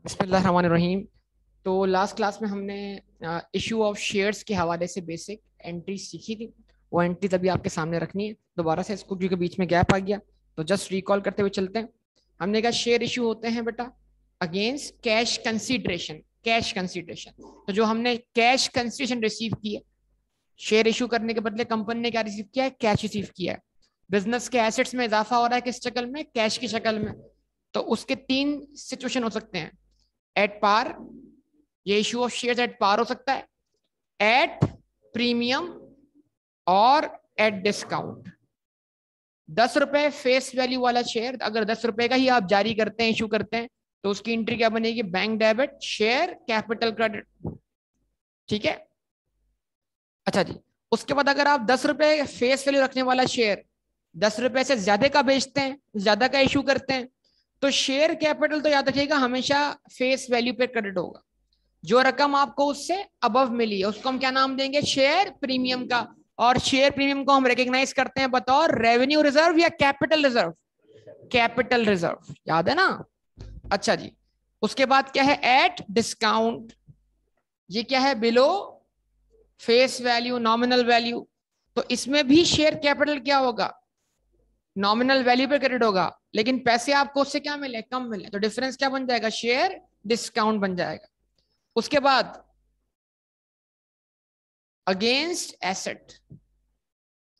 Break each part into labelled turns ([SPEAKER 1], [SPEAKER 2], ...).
[SPEAKER 1] बिस्मिल्लाहिर्रहमानिर्रहीम। तो last class में हमने इशू ऑफ शेयर्स के हवाले से बेसिक एंट्री सीखी थी। वो एंट्री तभी आपके सामने रखनी है दोबारा से, इसको क्योंकि बीच में गैप आ गया, तो जस्ट रिकॉल करते हुए चलते हैं। हमने कहा शेयर इशू होते हैं बेटा against cash consideration. Cash consideration, तो जो हमने कैश कंसीडरेशन रिसीव की है शेयर इशू करने के बदले, कंपनी ने क्या रिसीव किया है? कैश रिसीव किया है। बिजनेस के एसेट्स में इजाफा हो रहा है, किस शक्ल में? कैश की शक्ल में। तो उसके तीन सिचुएशन हो सकते हैं। एट पार, ये issue of shares at par हो सकता है, एट प्रीमियम, और एट डिस्काउंट। 10 रुपए फेस वैल्यू वाला शेयर अगर 10 रुपए का ही आप जारी करते हैं, इशू करते हैं, तो उसकी एंट्री क्या बनेगी? Bank debit, share capital credit. ठीक है, अच्छा जी। उसके बाद अगर आप 10 रुपए फेस वैल्यू रखने वाला शेयर 10 रुपए से ज्यादा का बेचते हैं, ज्यादा का इशू करते हैं, तो शेयर कैपिटल तो याद रखिएगा हमेशा फेस वैल्यू पे क्रेडिट होगा। जो रकम आपको उससे अबव मिली है उसको हम क्या नाम देंगे? शेयर प्रीमियम का। और शेयर प्रीमियम को हम रिकॉग्नाइज करते हैं बतौर रेवेन्यू रिजर्व या कैपिटल रिजर्व? कैपिटल रिजर्व, याद है ना? अच्छा जी। उसके बाद क्या है? At discount. ये क्या है? Below face value, nominal value. तो इसमें भी शेयर कैपिटल क्या होगा? नॉमिनल वैल्यू पे क्रेडिट होगा, लेकिन पैसे आपको उससे क्या मिले? कम मिले, तो डिफरेंस क्या बन जाएगा? शेयर डिस्काउंट बन जाएगा। उसके बाद अगेंस्ट एसेट,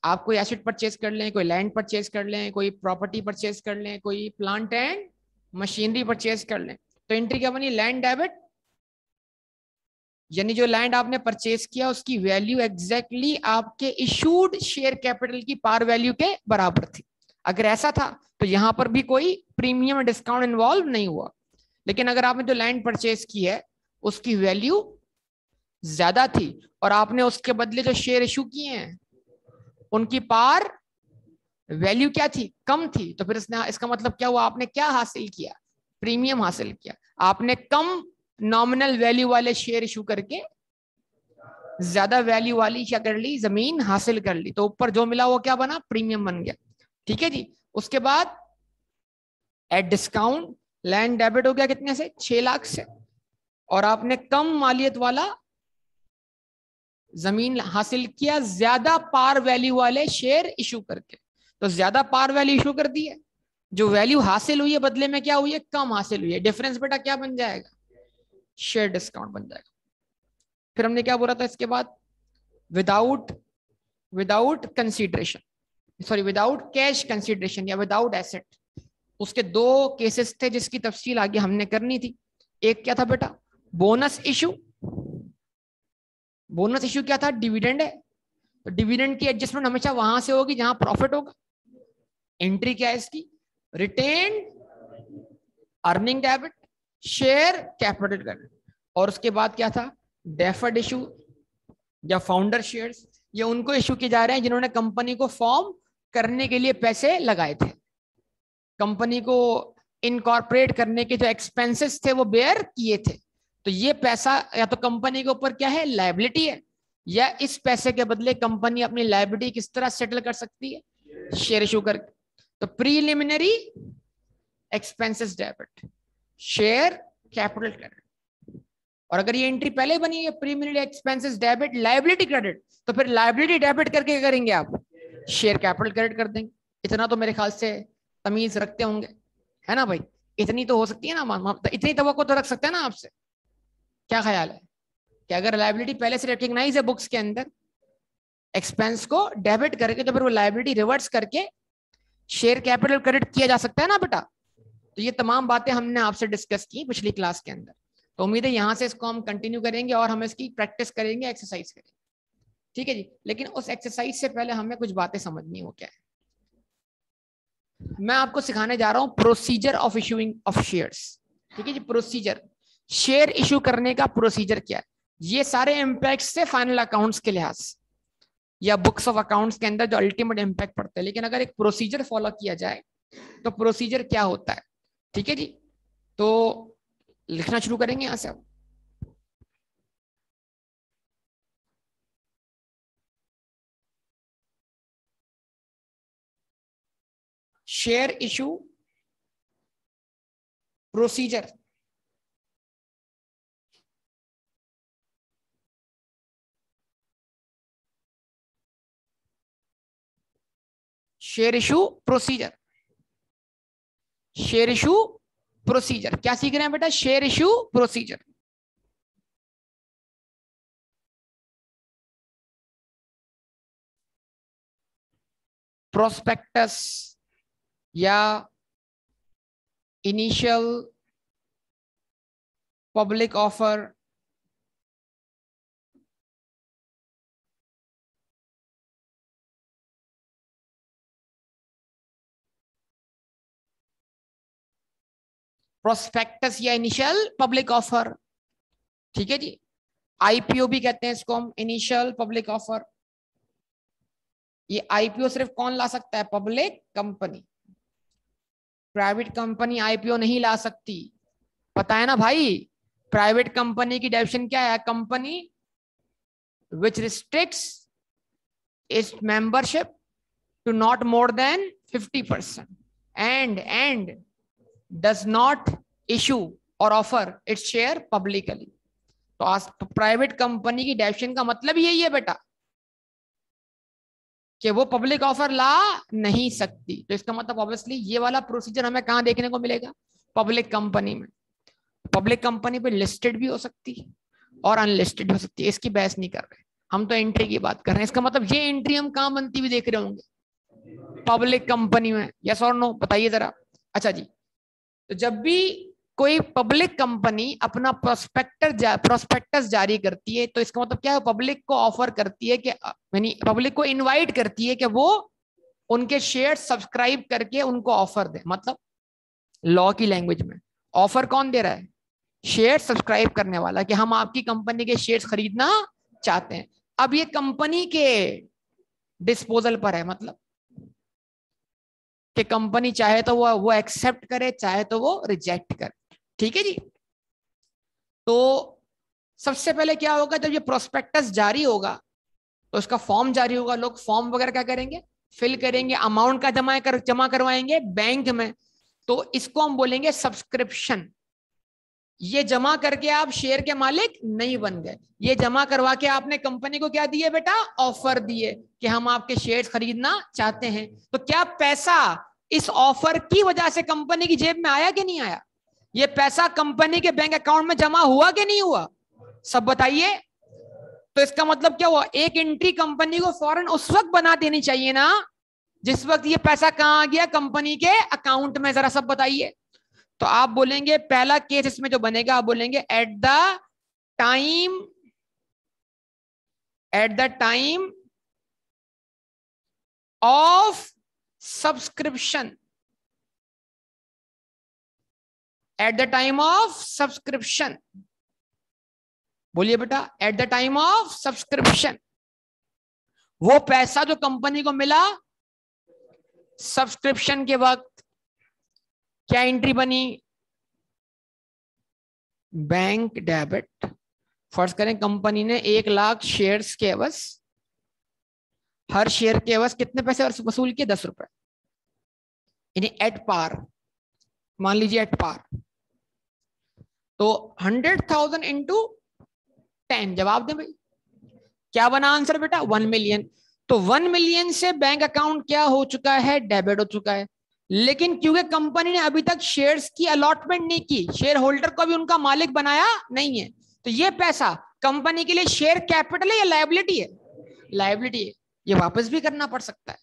[SPEAKER 1] आप कोई एसेट परचेज कर लें, कोई लैंड परचेज कर लें, कोई प्रॉपर्टी परचेज कर लें, कोई प्लांट एंड मशीनरी परचेज कर लें, तो एंट्री क्या बनी? Land debit. यानी जो लैंड आपने परचेज किया उसकी वैल्यू एग्जैक्टली आपके इशूड शेयर कैपिटल की पार वैल्यू के बराबर थी। अगर ऐसा था तो यहां पर भी कोई प्रीमियम डिस्काउंट इन्वॉल्व नहीं हुआ। लेकिन अगर आपने जो लैंड परचेज की है उसकी वैल्यू ज्यादा थी और आपने उसके बदले जो शेयर इशू किए हैं उनकी पार वैल्यू क्या थी? कम थी, तो फिर इसने, इसका मतलब क्या हुआ? आपने क्या हासिल किया? प्रीमियम हासिल किया। आपने कम नॉमिनल वैल्यू वाले शेयर इशू करके ज्यादा वैल्यू वाली क्या कर ली? जमीन हासिल कर ली। तो ऊपर जो मिला वो क्या बना? प्रीमियम बन गया। ठीक है जी। उसके बाद एट डिस्काउंट, लैंड डेबिट हो गया कितने से? 6 लाख से। और आपने कम मालियत वाला जमीन हासिल किया ज्यादा पार वैल्यू वाले शेयर इशू करके। तो ज्यादा पार वैल्यू इशू कर दी है, जो वैल्यू हासिल हुई है बदले में क्या हुई है? कम हासिल हुई है। डिफरेंस बेटा क्या बन जाएगा? शेयर डिस्काउंट बन जाएगा। फिर हमने क्या बोला था इसके बाद? Without without consideration, sorry without cash consideration या विदाउट एसेट। उसके दो केसेस थे जिसकी तफसील आगे हमने करनी थी। एक क्या था बेटा? Bonus issue. बोनस इशू क्या था? डिविडेंड है, तो डिविडेंड की एडजस्टमेंट हमेशा वहां से होगी जहां प्रॉफिट होगा। एंट्री क्या है इसकी? Retain earning debit, share capital credit. और उसके बाद क्या था? डेफर्ड इशू या फाउंडर शेयर्स। ये उनको इशू किए जा रहे हैं जिन्होंने कंपनी को फॉर्म करने के लिए पैसे लगाए थे। कंपनी को इनकॉर्पोरेट करने के जो एक्सपेंसेस थे वो बेयर किए थे। तो ये पैसा या तो कंपनी के ऊपर क्या है? लायबिलिटी है, या इस पैसे के बदले कंपनी अपनी लायबिलिटी किस तरह सेटल कर सकती है? शेयर इशू करके। तो preliminary expenses debit, share capital credit. और अगर ये एंट्री पहले बनी है प्रीमिनरी एक्सपेंसेस डेबिट लायबिलिटी क्रेडिट, तो फिर लायबिलिटी डेबिट करके क्या करेंगे आप? शेयर कैपिटल क्रेडिट कर देंगे। इतना तो मेरे ख्याल से तमीज रखते होंगे, है ना भाई? इतनी तो हो सकती है ना, इतनी तवक्को तो रख सकते हैं ना आपसे। क्या ख्याल है कि अगर लायबिलिटी पहले से रिकॉग्नाइज है बुक्स के अंदर, एक्सपेंस को डेबिट करके, तो फिर वो लायबिलिटी रिवर्स करके शेयर कैपिटल क्रेडिट किया जा सकता है ना बेटा? तो ये तमाम बातें हमने आपसे डिस्कस की पिछली क्लास के अंदर। तो उम्मीद है यहां से इसको हम कंटिन्यू करेंगे और हम इसकी प्रैक्टिस करेंगे, एक्सरसाइज करेंगे। ठीक है जी। लेकिन उस एक्सरसाइज से पहले हमें कुछ बातें समझनी हो। क्या है? मैं आपको सिखाने जा रहा हूं procedure of issuing of shares. ठीक है जी, प्रोसीजर। शेयर इशू करने का प्रोसीजर क्या है? ये सारे इम्पैक्ट से फाइनल अकाउंट्स के लिहाज या बुक्स ऑफ अकाउंट्स के अंदर जो अल्टीमेट इम्पैक्ट पड़ते हैं, लेकिन अगर एक प्रोसीजर फॉलो किया जाए तो प्रोसीजर क्या होता है? ठीक है जी। तो लिखना शुरू करेंगे यहां से अब। Share issue procedure. Share issue procedure, share issue procedure क्या सीख रहे हैं बेटा? Share issue procedure. प्रोस्पेक्टस या इनिशियल पब्लिक ऑफर, प्रोस्पेक्टस या इनिशियल पब्लिक ऑफर, ठीक है जी। आईपीओ भी कहते हैं इसको हम, इनिशियल पब्लिक ऑफर। ये आईपीओ सिर्फ कौन ला सकता है? Public company. Private company IPO नहीं ला सकती, पता है ना भाई। प्राइवेट कंपनी की डेफिनेशन क्या है? Company which restricts its membership to not more than 50% and does not issue और ऑफर इट्स शेयर पब्लिकली। तो आज प्राइवेट कंपनी की डेफिनेशन का मतलब यही है बेटा कि वो पब्लिक ऑफर ला नहीं सकती। तो इसका मतलब ऑब्वियसली ये वाला प्रोसीजर हमें कहां देखने को मिलेगा? पब्लिक कंपनी में। पब्लिक कंपनी पे लिस्टेड भी हो सकती है और अनलिस्टेड भी हो सकती है, इसकी बहस नहीं कर रहे, हम तो एंट्री की बात कर रहे हैं। इसका मतलब ये एंट्री हम कहां बनती हुई देख रहे होंगे? पब्लिक कंपनी में। यस और नो बताइए जरा। अच्छा जी, तो जब भी कोई पब्लिक कंपनी अपना प्रोस्पेक्टस जारी करती है तो इसका मतलब क्या है? पब्लिक को ऑफर करती है कि यानी पब्लिक को इनवाइट करती है कि वो उनके शेयर सब्सक्राइब करके उनको ऑफर दे। मतलब लॉ की लैंग्वेज में ऑफर कौन दे रहा है? शेयर सब्सक्राइब करने वाला, कि हम आपकी कंपनी के शेयर्स खरीदना चाहते हैं। अब ये कंपनी के डिस्पोजल पर है, मतलब कि कंपनी चाहे तो वो एक्सेप्ट करे, चाहे तो वो रिजेक्ट करे, ठीक है जी। तो सबसे पहले क्या होगा? जब ये प्रोस्पेक्टस जारी होगा तो उसका फॉर्म जारी होगा, लोग फॉर्म वगैरह क्या करेंगे? फिल करेंगे, अमाउंट का जमा करवाएंगे बैंक में। तो इसको हम बोलेंगे सब्सक्रिप्शन। ये जमा करके आप शेयर के मालिक नहीं बन गए, ये जमा करवा के आपने कंपनी को क्या दिए बेटा? ऑफर दिए कि हम आपके शेयर्स खरीदना चाहते हैं। तो क्या पैसा इस ऑफर की वजह से कंपनी की जेब में आया कि नहीं आया? ये पैसा कंपनी के बैंक अकाउंट में जमा हुआ कि नहीं हुआ? सब बताइए। तो इसका मतलब क्या हुआ? एक एंट्री कंपनी को फौरन उस वक्त बना देनी चाहिए ना जिस वक्त ये पैसा कहां आ गया? कंपनी के अकाउंट में। जरा सब बताइए। तो आप बोलेंगे पहला केस इसमें जो बनेगा, आप बोलेंगे eight the time of subscription. Eight the time of subscription, बोलिए बेटा। Eight the time of subscription, वो पैसा जो कंपनी को मिला सब्सक्रिप्शन के वक्त, क्या एंट्री बनी? Bank debit. फर्ज करें कंपनी ने 1,00,000 शेयर्स के एवज, हर शेयर के एवज कितने पैसे वसूल किए? 10 रुपए, यानी एट पार। मान लीजिए एट पार। तो 100,000 इंटू 10, जवाब दें भाई, क्या बना आंसर बेटा? 1 मिलियन। तो 1 मिलियन से बैंक अकाउंट क्या हो चुका है? डेबिट हो चुका है। लेकिन क्योंकि कंपनी ने अभी तक शेयर्स की अलॉटमेंट नहीं की, शेयर होल्डर को भी उनका मालिक बनाया नहीं है, तो ये पैसा कंपनी के लिए शेयर कैपिटल है या लायबिलिटी है? लायबिलिटी है। ये वापस भी करना पड़ सकता है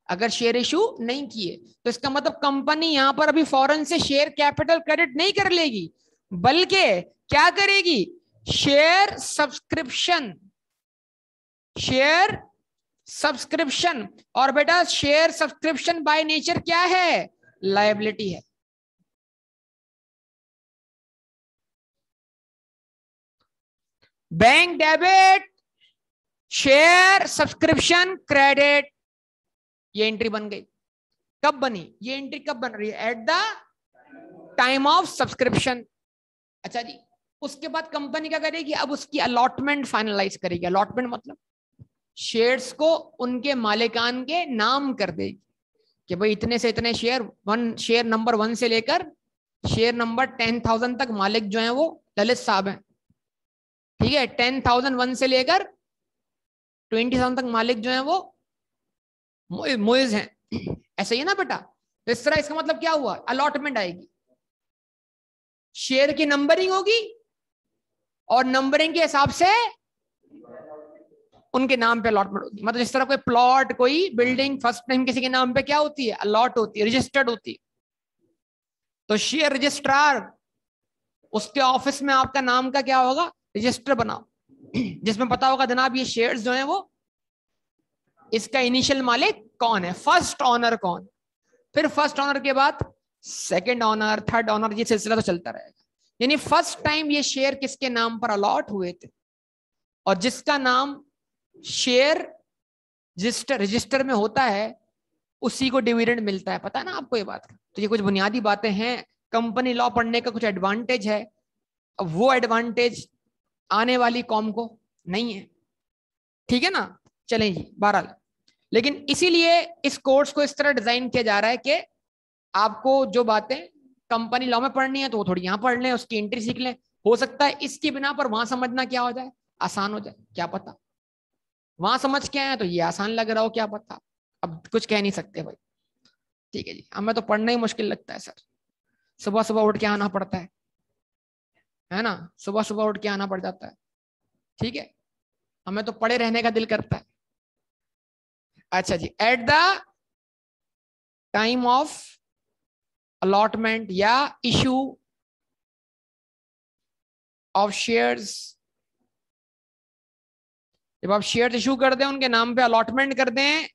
[SPEAKER 1] अगर शेयर इशू नहीं किए। तो इसका मतलब कंपनी यहां पर अभी फौरन से शेयर कैपिटल क्रेडिट नहीं कर लेगी, बल्कि क्या करेगी? Share subscription. Share subscription. और बेटा शेयर सब्सक्रिप्शन बाय नेचर क्या है? लायबिलिटी है। Bank debit, share subscription credit, ये एंट्री बन गई। कब बनी ये एंट्री? कब बन रही है? Eight the time of subscription. अच्छा जी, उसके बाद कंपनी क्या करेगी? अब उसकी अलॉटमेंट फाइनलाइज करेगी। अलॉटमेंट मतलब शेयर्स को उनके मालिकान के नाम कर देगी कि भाई इतने से इतने शेयर, शेयर नंबर 1 से लेकर शेयर नंबर 10,000 तक मालिक जो है वो ललित साहब हैं, ठीक है। 10,001 से लेकर 20,000 तक मालिक जो है वो मोइज हैं। ऐसा ही है ना बेटा। तो इस तरह इसका मतलब क्या हुआ, अलॉटमेंट आएगी, शेयर की नंबरिंग होगी और नंबरिंग के हिसाब से उनके नाम पे अलॉटमेंट होती है। मतलब जिस तरह कोई प्लॉट, कोई बिल्डिंग फर्स्ट टाइम किसी के नाम पे क्या होती है, अलॉट होती है, रजिस्टर्ड होती है। तो शेयर रजिस्ट्रार, उसके ऑफिस में आपका नाम का क्या होगा, रजिस्टर बनाओ, जिसमें पता होगा जनाब ये शेयर्स जो है वो, इसका इनिशियल मालिक कौन है, फर्स्ट ऑनर कौन, फिर फर्स्ट ऑनर के बाद सेकंड ऑनर, थर्ड ऑनर, ये सिलसिला तो चलता रहेगा। यानी फर्स्ट टाइम ये शेयर किसके नाम पर अलॉट हुए थे, और जिसका नाम शेयर रजिस्टर में होता है उसी को डिविडेंड मिलता है। पता है ना आपको ये बात। तो ये कुछ बुनियादी बातें हैं, कंपनी लॉ पढ़ने का कुछ एडवांटेज है, अब वो एडवांटेज आने वाली कौम को नहीं है, ठीक है ना। चलें जी, बहरहाल, लेकिन इसीलिए इस कोर्स को इस तरह डिजाइन किया जा रहा है कि आपको जो बातें कंपनी लॉ में पढ़नी है तो वो थोड़ी यहाँ पढ़ लें, उसकी एंट्री सीख लें। हो सकता है इसकी बिना पर वहां समझना क्या हो जाए, आसान हो जाए, क्या पता। वहां समझ के आए तो ये आसान लग रहा हो, क्या पता। अब कुछ कह नहीं सकते भाई, ठीक है जी। हमें तो पढ़ना ही मुश्किल लगता है सर, सुबह सुबह उठ के आना पड़ता है ना, सुबह सुबह उठ के आना पड़ जाता है, ठीक है। हमें तो पढ़े रहने का दिल करता है। अच्छा जी, at the time of allotment या इशू ऑफ शेयर्स, जब आप शेयर इशू कर दें, उनके नाम पे अलॉटमेंट कर दें,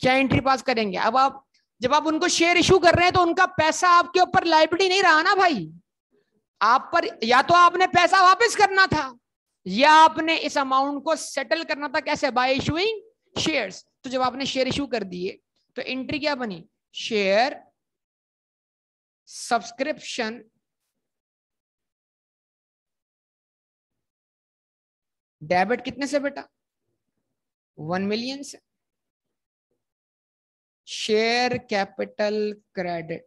[SPEAKER 1] क्या एंट्री पास करेंगे। अब आप जब आप उनको शेयर इशू कर रहे हैं तो उनका पैसा आपके ऊपर लायबिलिटी नहीं रहा ना भाई, आप पर या तो आपने पैसा वापस करना था या आपने इस अमाउंट को सेटल करना था। कैसे, बाय इशूइंग शेयर्स। तो जब आपने शेयर इशू कर दिए तो एंट्री क्या बनी, शेयर सब्सक्रिप्शन डेबिट कितने से बेटा, 1 मिलियन से, शेयर कैपिटल क्रेडिट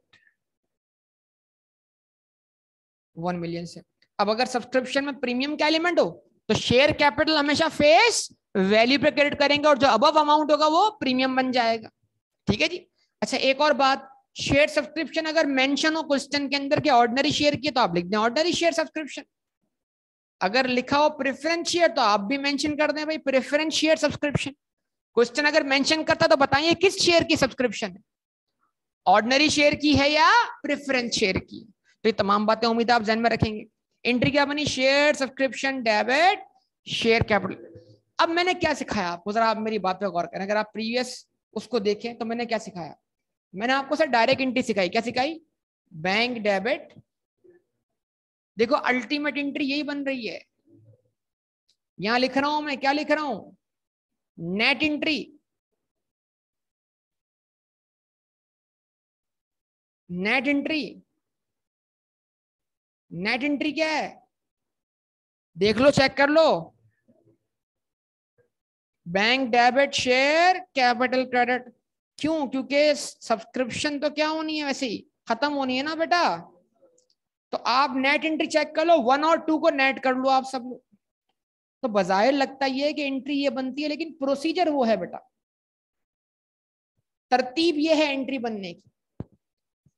[SPEAKER 1] 1 मिलियन से। अब अगर सब्सक्रिप्शन में प्रीमियम का एलिमेंट हो तो शेयर कैपिटल हमेशा फेस वैल्यू पे क्रेडिट करेंगे और जो अबव अमाउंट होगा वो प्रीमियम बन जाएगा, ठीक है जी। अच्छा, एक और बात, शेयर सब्सक्रिप्शन अगर मेंशन हो क्वेश्चन के अंदर के ऑर्डिनरी शेयर की तो आप लिख दें ऑर्डिनरी शेयर सब्सक्रिप्शन। अगर लिखा हो प्रेफरेंस शेयर तो आप भी मेंशन कर दें भाई प्रेफरेंस शेयर सब्सक्रिप्शन। क्वेश्चन अगर मेंशन करता तो बताइए किस शेयर की सब्सक्रिप्शन है, ऑर्डिनरी शेयर की है या प्रेफरेंस शेयर की। तो ये तमाम बातें उम्मीद आप ध्यान में रखेंगे। एंट्री क्या बनी, share subscription debit share capital. अब मैंने क्या सिखाया आपको, जरा आप मेरी बात पे गौर करें। अगर आप प्रीवियस उसको देखें तो मैंने क्या सिखाया, मैंने आपको सर डायरेक्ट एंट्री सिखाई। क्या सिखाई, बैंक डेबिट। देखो अल्टीमेट एंट्री यही बन रही है, यहां लिख रहा हूं मैं, क्या लिख रहा हूं, net entry. Net entry, net entry क्या है, देख लो, चेक कर लो, bank debit share capital credit. क्यों, क्योंकि सब्सक्रिप्शन तो क्या होनी है, वैसे ही खत्म होनी है ना बेटा। तो आप नेट एंट्री चेक कर लो, 1 और 2 को नेट कर लो आप सब लोग। तो बाज़ाहिर लगता ही है कि एंट्री ये बनती है, लेकिन प्रोसीजर वो है बेटा, तरतीब ये है एंट्री बनने की।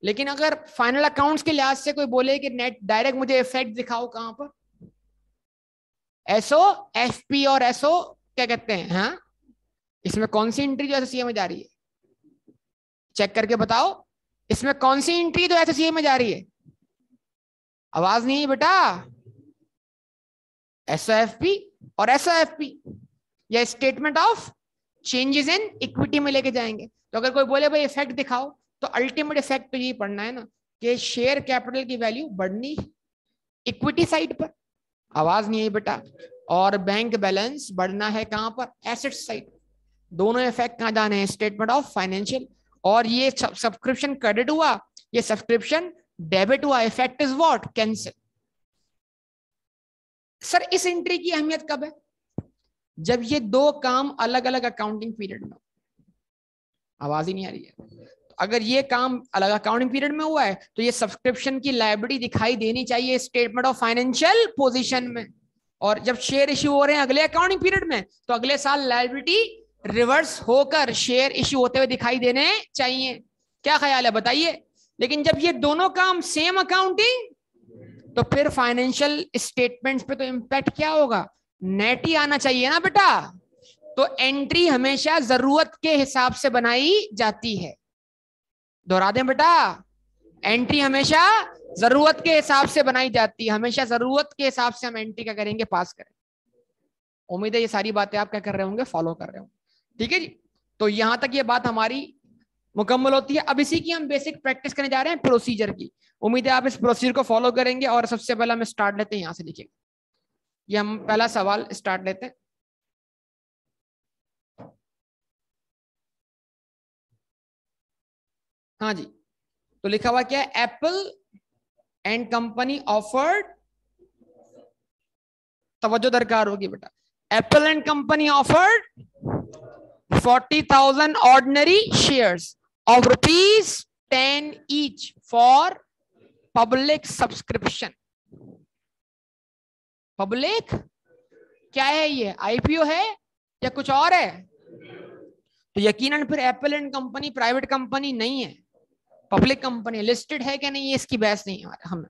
[SPEAKER 1] लेकिन अगर फाइनल अकाउंट्स के लिहाज से कोई बोले कि नेट डायरेक्ट मुझे इफेक्ट दिखाओ, कहां पर, एसओ, एफपी और एसओ क्या कहते हैं, हाँ, इसमें कौन सी एंट्री जो एसओसीए में जा रही है, चेक करके बताओ, इसमें कौन सी एंट्री जो एसओसीए में जा रही है। आवाज नहीं है बेटा, एसओएफपी और एसओएफपी या statement of changes in equity में लेके जाएंगे। तो अगर कोई बोले भाई इफेक्ट दिखाओ, तो अल्टीमेट इफेक्ट तो यही पढ़ना है ना कि शेयर कैपिटल की वैल्यू बढ़नी इक्विटी साइड पर, आवाज नहीं आई बेटा, और बैंक बैलेंस बढ़ना है कहां पर, एसेट साइड। दोनों इफेक्ट कहां जाने हैं, स्टेटमेंट ऑफ फाइनेंशियल। और ये सब्सक्रिप्शन क्रेडिट हुआ, ये सब्सक्रिप्शन डेबिट हुआ, effect is what, cancel. Sir इस एंट्री की अहमियत कब है, जब ये दो काम अलग अलग अकाउंटिंग पीरियड में, आवाज ही नहीं आ रही है, अगर ये काम अलग अकाउंटिंग पीरियड में हुआ है तो ये सब्सक्रिप्शन की लायबिलिटी दिखाई देनी चाहिए स्टेटमेंट ऑफ फाइनेंशियल पोजीशन में। और जब शेयर इश्यू हो रहे हैं अगले अकाउंटिंग पीरियड में तो अगले साल लायबिलिटी रिवर्स होकर शेयर इश्यू होते हुए दिखाई देने चाहिए। क्या ख्याल है बताइए। लेकिन जब ये दोनों काम सेम अकाउंटिंग, तो फिर फाइनेंशियल स्टेटमेंट्स पे तो इंपैक्ट क्या होगा, नेट ही आना चाहिए ना बेटा। तो एंट्री हमेशा जरूरत के हिसाब से बनाई जाती है। दोहरा दें बेटा, एंट्री हमेशा जरूरत के हिसाब से बनाई जाती है। हमेशा जरूरत के हिसाब से हम एंट्री क्या करेंगे, पास करें। उम्मीद है ये सारी बातें आप क्या कर रहे होंगे, फॉलो कर रहे होंगे। ठीक है जी। तो यहां तक ये बात हमारी मुकम्मल होती है। अब इसी की हम बेसिक प्रैक्टिस करने जा रहे हैं, प्रोसीजर की। उम्मीद है आप इस प्रोसीजर को फॉलो करेंगे। और सबसे पहला हम स्टार्ट लेते हैं यहां से, लिखिए। ये हम पहला सवाल स्टार्ट लेते हैं। हाँ जी, तो लिखा हुआ क्या है, एप्पल एंड कंपनी ऑफर्ड, तवज्जो दरकार होगी बेटा, Apple and company offered 40,000 ordinary shares of ₹10 each for public subscription. Public क्या है, ये आईपीओ है या कुछ और है? तो यकीनन फिर Apple and company private company नहीं है, पब्लिक कंपनी। लिस्टेड है क्या नहीं, ये इसकी बहस नहीं है हमें।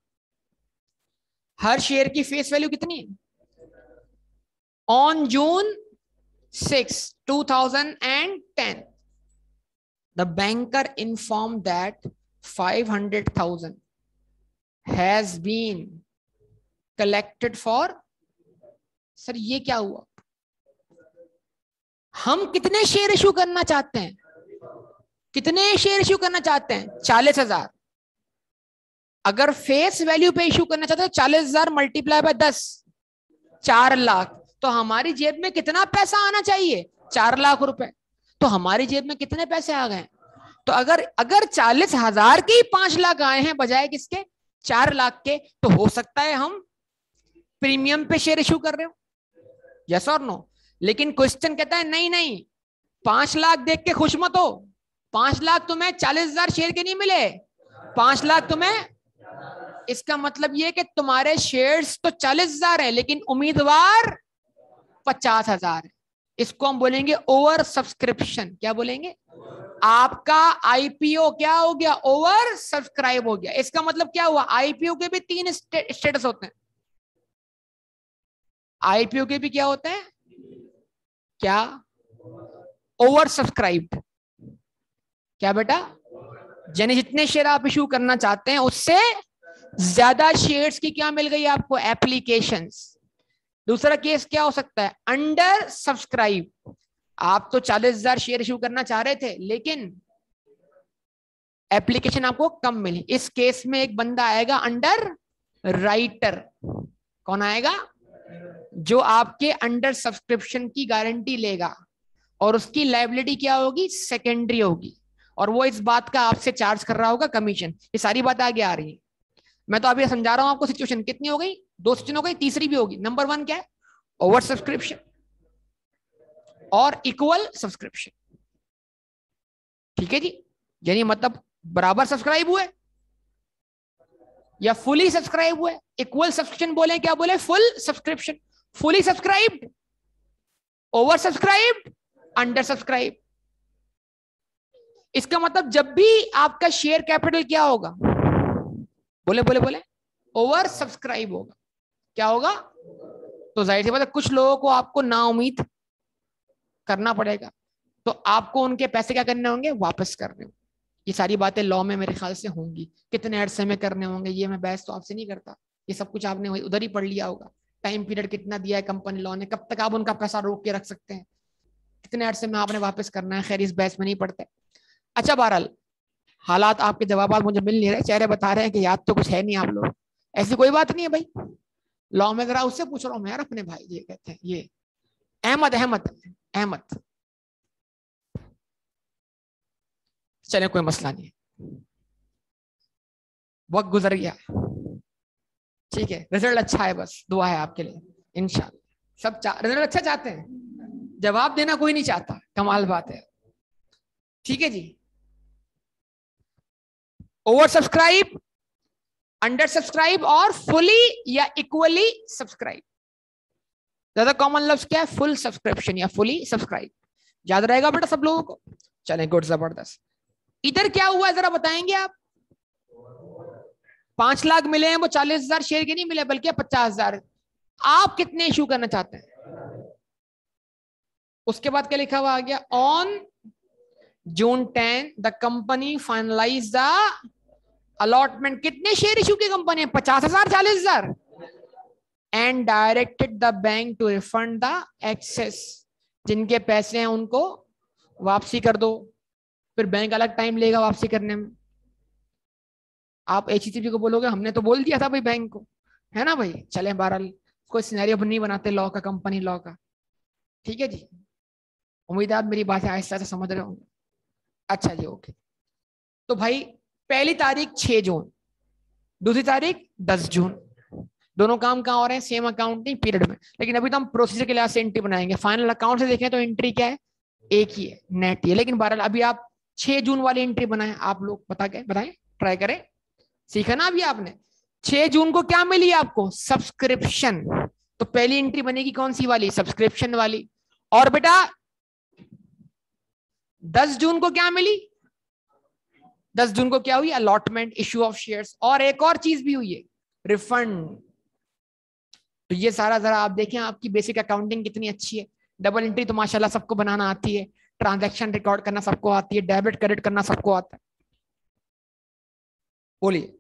[SPEAKER 1] हर शेयर की फेस वैल्यू कितनी है? On June 6, 2010, the banker informed that 500,000 has been collected for, sir ये क्या हुआ? हम कितने शेयर इशू करना चाहते हैं? कितने शेयर इशू करना चाहते हैं? 40,000। अगर फेस वैल्यू पे इशू करना चाहते हैं 40,000 मल्टीप्लाई बाय 10, 4 लाख। तो हमारी जेब में कितना पैसा आना चाहिए? 4 लाख रुपए। तो हमारी जेब में कितने पैसे आ गए? तो अगर 40,000 के ही 5 लाख आए हैं बजाय किसके, 4 लाख के, तो हो सकता है हम प्रीमियम पे शेयर इशू कर रहे हो। यस और नो? लेकिन क्वेश्चन कहता है नहीं नहीं, 5 लाख देख के खुश मत हो। 5 लाख तुम्हें 40,000 शेयर के नहीं मिले, 5 लाख तुम्हें। इसका मतलब ये कि तुम्हारे शेयर्स तो 40,000 है लेकिन उम्मीदवार 50,000 है। इसको हम बोलेंगे ओवर सब्सक्रिप्शन। क्या बोलेंगे? आपका आईपीओ क्या हो गया, ओवर सब्सक्राइब हो गया। इसका मतलब क्या हुआ, आईपीओ के भी 3 स्टेटस होते हैं। आईपीओ के भी क्या होते हैं, क्या? Over subscribed. क्या बेटा? यानी जितने शेयर आप इशू करना चाहते हैं उससे ज्यादा शेयर्स की क्या मिल गई आपको, एप्लीकेशंस। दूसरा केस क्या हो सकता है, अंडर सब्सक्राइब। आप तो 40,000 शेयर इशू करना चाह रहे थे लेकिन एप्लीकेशन आपको कम मिली। इस केस में एक बंदा आएगा अंडर राइटर। कौन आएगा? जो आपके अंडर सब्सक्रिप्शन की गारंटी लेगा और उसकी लायबिलिटी क्या होगी, सेकेंडरी होगी। और वो इस बात का आपसे चार्ज कर रहा होगा कमीशन। ये सारी बात आगे आ रही है। मैं तो अभी समझा रहा हूं आपको। सिचुएशन कितनी हो गई, 2 सिचुएशन हो गई, तीसरी भी होगी। नंबर 1 क्या है, ओवर सब्सक्रिप्शन और इक्वल सब्सक्रिप्शन। ठीक है जी, यानी मतलब बराबर सब्सक्राइब हुए या फुली सब्सक्राइब हुए। इक्वल सब्सक्रिप्शन बोले, क्या बोले, full subscription. Fully subscribed, over subscribed, under subscribe. इसका मतलब जब भी आपका शेयर कैपिटल क्या होगा, बोले बोले बोले, ओवर सब्सक्राइब होगा। क्या होगा? तो जाहिर सी बात है कुछ लोगों को आपको ना उम्मीद करना पड़ेगा, तो आपको उनके पैसे क्या करने होंगे, वापस करने होंगे। ये सारी बातें लॉ में मेरे ख्याल से होंगी। कितने अरसे में करने होंगे ये मैं बहस तो आपसे नहीं करता, ये सब कुछ आपने उधर ही पढ़ लिया होगा। टाइम पीरियड कितना दिया है कंपनी लॉ ने, कब तक आप उनका पैसा रोक के रख सकते हैं, कितने अरसे में आपने वापस करना है। खैर इस बहस में नहीं पड़ते। अच्छा बहरहाल, हालात आपके जवाब मुझे मिल नहीं रहे, चेहरे बता रहे हैं कि याद तो कुछ है नहीं आप लोग। ऐसी कोई बात नहीं है भाई, लॉ में जरा उससे पूछ रहा हूँ मैं यार, अपने भाई ये कहते हैं, ये अहमद अहमद अहमद। चले कोई मसला नहीं, वक्त गुजर गया। ठीक है, रिजल्ट अच्छा है, बस दुआ है आपके लिए इंशाल्लाह। सब रिजल्ट अच्छा चाहते हैं, जवाब देना कोई नहीं चाहता, कमाल बात है। ठीक है जी, ओवर सब्सक्राइब, अंडर सब्सक्राइब और फुली या इक्वली सब्सक्राइब। ज्यादा कॉमन लफ्ज क्या है, फुल सब्सक्रिप्शन या फुली सब्सक्राइब। याद रहेगा बेटा सब लोगों को? चलें, गुड, जबरदस्त। इधर क्या हुआ है जरा बताएंगे आप? 5 लाख मिले हैं, वो 40,000 शेयर के नहीं मिले बल्कि 50,000। आप कितने इशू करना चाहते हैं? उसके बाद क्या लिखा हुआ आ गया? On June 10 the company finalise the allotment. कितने शेयर इशू की company? 50,000, 40,000। And directed the bank to refund the excess. जिनके पैसे हैं उनको वापसी कर दो। फिर बैंक अलग टाइम लेगा वापसी करने में। आप एचईसीपी को बोलोगे हमने तो बोल दिया था भाई बैंक को, है ना भाई? चले बहरहाल कोई सिनेरियो नहीं बनाते लॉ का, कंपनी लॉ का। ठीक है जी, उम्मीद है आप मेरी बातें आहिस्ता आहिस्ता समझ रहे होंगे। अच्छा जी, ओके। तो भाई पहली तारीख 6 जून, दूसरी तारीख 10 जून। दोनों काम कहाँ हो रहे हैं? सेम अकाउंटिंग पीरियड में। लेकिन अभी तो हम प्रोसीजर के लिहाज से एंट्री बनाएंगे। फाइनल अकाउंट से देखें तो एंट्री क्या है? एक ही है, नेट ही है। लेकिन बहरहाल अभी आप 6 जून वाली एंट्री बनाए। आप लोग बताएं, ट्राई करें। सीखा ना अभी आपने? 6 जून को क्या मिली आपको? सब्सक्रिप्शन। तो पहली एंट्री बनेगी कौन सी वाली? सब्सक्रिप्शन वाली। और बेटा 10 जून को क्या मिली? 10 जून को क्या हुई? Allotment, issue of shares. और एक और चीज भी हुई है, रिफंड। तो ये सारा जरा आप देखें, आपकी बेसिक अकाउंटिंग कितनी अच्छी है। डबल एंट्री तो माशाल्लाह सबको बनाना आती है, ट्रांजैक्शन रिकॉर्ड करना सबको आती है, डेबिट क्रेडिट करना सबको आता है। बोलिए।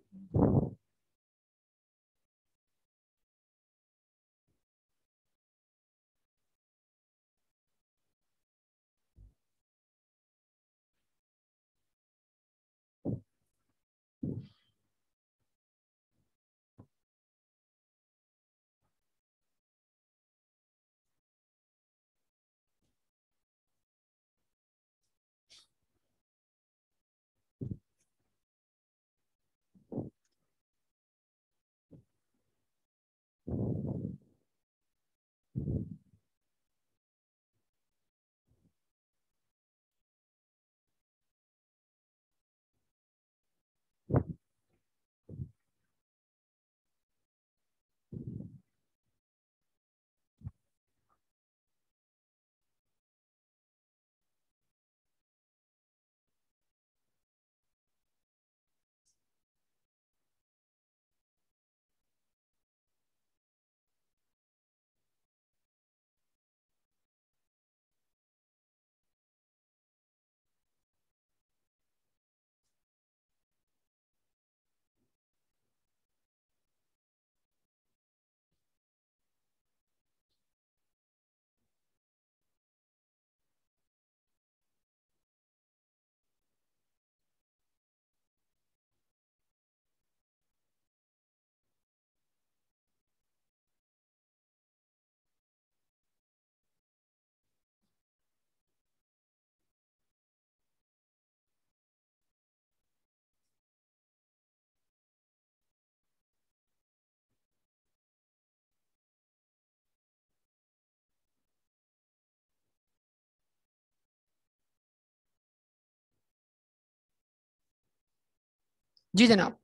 [SPEAKER 1] जी जनाब।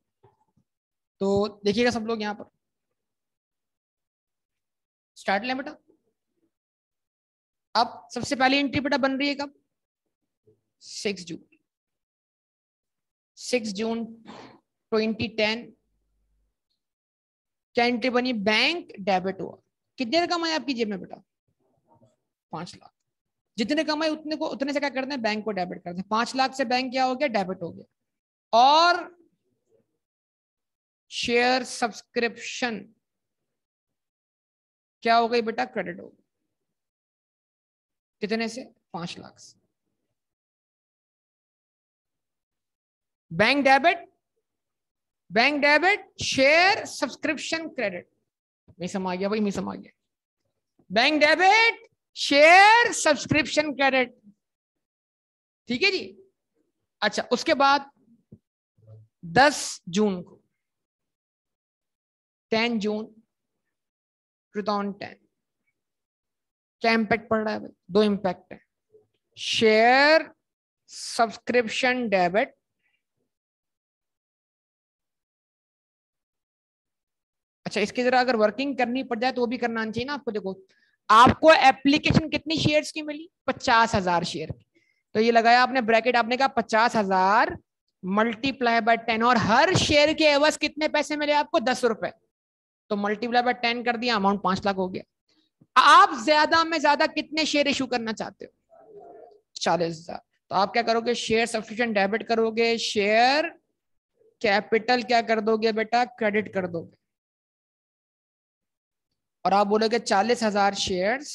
[SPEAKER 1] तो देखिएगा सब लोग यहाँ पर, स्टार्ट लें बेटा। अब सबसे पहली एंट्री बेटा बन रही है कब? 6 जून। 6 जून 2010 क्या एंट्री बनी? बैंक डेबिट हुआ। कितने रकम आई आपकी जेब में बेटा? 5 लाख। जितने कमाए उतने को, उतने से क्या करते हैं? बैंक को डेबिट करते हैं। 5 लाख से बैंक क्या हो गया? डेबिट हो गया। और शेयर सब्सक्रिप्शन क्या हो गई बेटा? क्रेडिट हो गई। कितने से? 5 लाख से। Bank debit, bank debit, share subscription credit. नहीं समझ गया भाई? नहीं समझ गया? Bank debit, share subscription credit. ठीक है जी। अच्छा, उसके बाद 10 जून को, 10 जून 2010 क्या इंपैक्ट पड़ रहा है भाई? दो इंपैक्ट है। शेयर सब्सक्रिप्शन डेबिट, अच्छा इसकी जरा अगर वर्किंग करनी पड़ जाए तो वो भी करना चाहिए ना आपको। देखो आपको एप्लीकेशन कितनी शेयर्स की मिली? 50,000 शेयर की। तो ये लगाया आपने ब्रैकेट, आपने कहा 50,000 मल्टीप्लाई बाय 10, और हर शेयर के एवज कितने पैसे मिले आपको? 10 रुपए। तो मल्टीप्लाई बाय 10 कर दिया, अमाउंट 5 लाख हो गया। आप ज्यादा में ज्यादा कितने शेयर इशू करना चाहते हो? 40,000। तो आप क्या करोगे? शेयर सब्सक्रिप्शन डेबिट करोगे, शेयर कैपिटल क्या कर दोगे बेटा? क्रेडिट कर दोगे। और आप बोलोगे 40,000 शेयर्स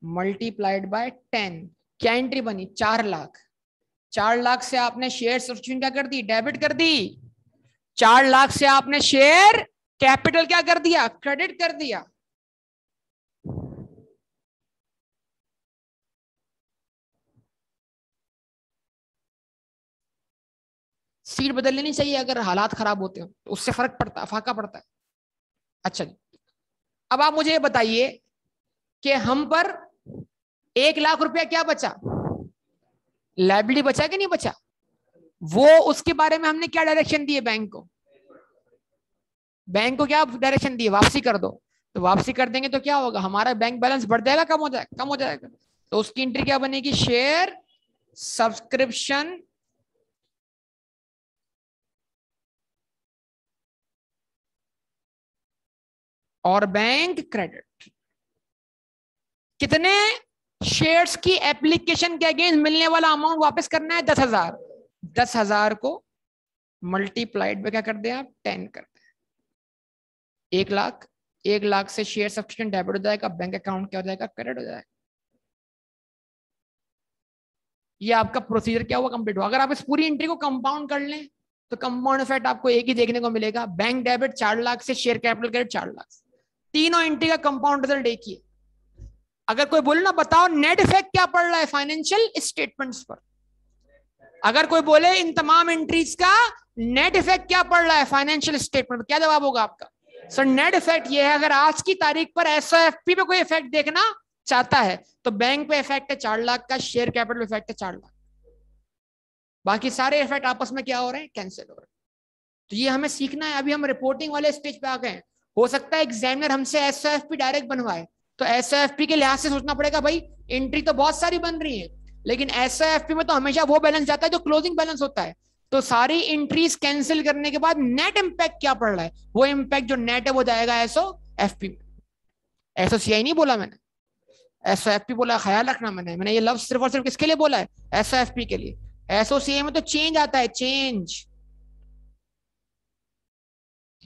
[SPEAKER 1] मल्टीप्लाइड बाय 10। क्या एंट्री बनी? 4 लाख। 4 लाख से आपने शेयर सब्सक्रिप्शन क्या कर दी? डेबिट कर दी। 4 लाख से आपने शेयर कैपिटल क्या कर दिया? क्रेडिट कर दिया। सीट बदल लेनी चाहिए अगर हालात खराब होते हो, तो उससे फर्क पड़ता है, फाका पड़ता है। अच्छा जी, अब आप मुझे ये बताइए कि हम पर 1 लाख रुपया क्या बचा? लायबिलिटी बचा कि नहीं बचा? वो उसके बारे में हमने क्या डायरेक्शन दिए बैंक को? बैंक को क्या डायरेक्शन दिए? वापसी कर दो। तो वापसी कर देंगे तो क्या होगा? हमारा बैंक बैलेंस बढ़ जाएगा, कम हो जाएगा? कम हो जाएगा। तो उसकी एंट्री क्या बनेगी? शेयर सब्सक्रिप्शन और बैंक क्रेडिट। कितने शेयर्स की एप्लीकेशन के अगेंस्ट मिलने वाला अमाउंट वापस करना है? 10,000। 10,000 को मल्टीप्लाइड में क्या कर दे आप? 10 कर दे। 1 लाख। 1 लाख से शेयर सब्सक्रिप्शन डेबिट हो जाएगा, बैंक अकाउंट क्या हो जाएगा? क्रेडिट हो जाएगा। ये आपका प्रोसीजर क्या हुआ? कंप्लीट हुआ। अगर आप इस पूरी एंट्री को कंपाउंड कर लें तो कंपाउंड इफेक्ट आपको एक ही देखने को मिलेगा। बैंक डेबिट 4 लाख से, शेयर कैपिटल क्रेडिट 4 लाख। तीनों एंट्री का कंपाउंड रिजल्ट एक ही है। अगर कोई बोले ना बताओ नेट इफेक्ट क्या पड़ रहा है फाइनेंशियल स्टेटमेंट्स पर, अगर कोई बोले इन तमाम एंट्रीज का नेट इफेक्ट क्या पड़ रहा है फाइनेंशियल स्टेटमेंट, क्या जवाब होगा आपका? सर नेट इफेक्ट ये है, अगर आज की तारीख पर एसओएफपी पे कोई इफेक्ट देखना चाहता है तो बैंक पे इफेक्ट है 4 लाख का, शेयर कैपिटल इफेक्ट है 4 लाख, बाकी सारे इफेक्ट आपस में क्या हो रहे हैं? कैंसिल हो रहे हैं। तो ये हमें सीखना है। अभी हम रिपोर्टिंग वाले स्टेज पे आ गए हैं। हो सकता है एग्जामिनर हमसे एसओएफपी डायरेक्ट बनवाए, तो एसओएफपी के लिहाज से सोचना पड़ेगा भाई एंट्री तो बहुत सारी बन रही है, लेकिन एसओएफपी में तो हमेशा वो बैलेंस जाता है जो क्लोजिंग बैलेंस होता है। तो सारी एंट्रीज कैंसिल करने के बाद नेट इंपैक्ट क्या पड़ रहा है? वो इंपैक्ट जो नेट है वो जाएगा एसओएफपी में। एसओसीआई नहीं बोला मैंने, एसओएफपी बोला, ख्याल रखना। मैंने ये लफ्ज सिर्फ और सिर्फ किसके लिए बोला है? एसओएफपी के लिए। एसओसीआई में तो चेंज आता है, चेंज,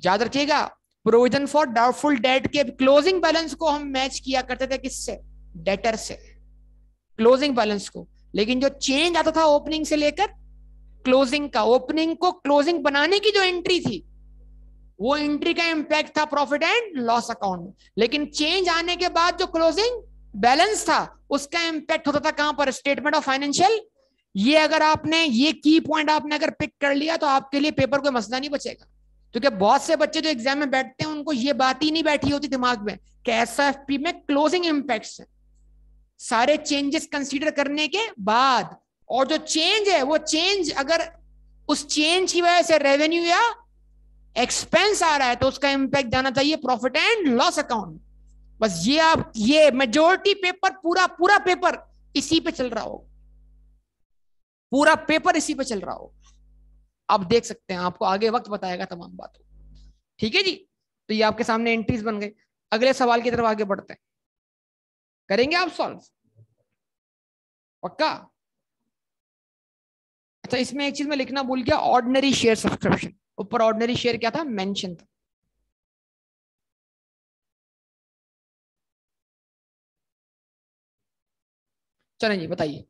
[SPEAKER 1] याद रखिएगा। प्रोविजन फॉर डाउटफुल डेट के क्लोजिंग बैलेंस को हम मैच किया करते थे किससे? डेटर से, क्लोजिंग बैलेंस को। लेकिन जो चेंज आता था ओपनिंग से लेकर क्लोजिंग का, ओपनिंग को क्लोजिंग बनाने की जो एंट्री थी वो एंट्री का इंपैक्ट था प्रॉफिट एंड लॉस अकाउंट में, लेकिन चेंज आने के बाद जो क्लोजिंग बैलेंस था उसका इंपैक्ट होता था कहां पर? Statement of financial. ये अगर आपने ये की पॉइंट आपने अगर पिक कर लिया तो आपके लिए पेपर कोई मसला नहीं बचेगा। क्योंकि बहुत से बच्चे जो एग्जाम में बैठते हैं उनको ये बात ही नहीं बैठी होती दिमाग में कि एसओएफपी में क्लोजिंग इंपैक्ट्स हैं, सारे चेंजेस कंसीडर करने के बाद। और जो चेंज है वो चेंज अगर उस चेंज की वजह से रेवेन्यू या एक्सपेंस आ रहा है तो उसका इंपैक्ट जाना चाहिए प्रॉफिट एंड लॉस अकाउंट। बस ये आप ये मेजोरिटी पेपर पूरा पूरा पेपर इसी पे चल रहा हो, पूरा पेपर इसी पे चल रहा हो। आप देख सकते हैं, आपको आगे वक्त बताएगा तमाम बातों। ठीक है जी, तो ये आपके सामने एंट्रीज बन गई। अगले सवाल की तरफ आगे बढ़ते हैं। करेंगे आप सॉल्व? पक्का? अच्छा, इसमें एक चीज मैं लिखना भूल गया, ऑर्डिनरी शेयर सब्सक्रिप्शन। ऊपर ऑर्डिनरी शेयर क्या था? मेंशन था। चलें जी, बताइए।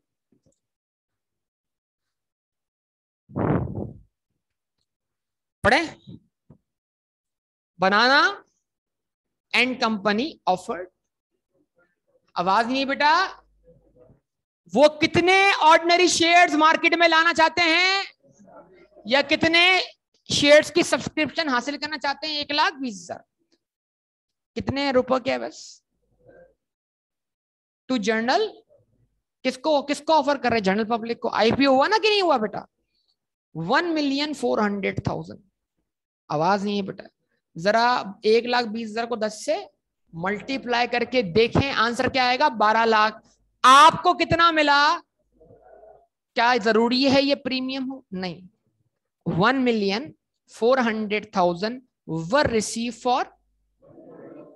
[SPEAKER 1] पढ़े? बनाना एंड कंपनी ऑफर्ड, आवाज नहीं बेटा, वो कितने ऑर्डिनरी शेयर्स मार्केट में लाना चाहते हैं या कितने शेयर्स की सब्सक्रिप्शन हासिल करना चाहते हैं? 1,20,000। कितने रुपए के? बस टू जर्नल। किसको किसको ऑफर कर रहे हैं? जनरल पब्लिक को। आईपीओ हुआ ना कि नहीं हुआ बेटा? 1,400,000। आवाज नहीं है बेटा, जरा 1,20,000 को 10 से मल्टीप्लाई करके देखें आंसर क्या आएगा, 12 लाख। आपको कितना मिला? क्या जरूरी है ये प्रीमियम हो? नहीं। 1,400,000 वर रिसीव फॉर,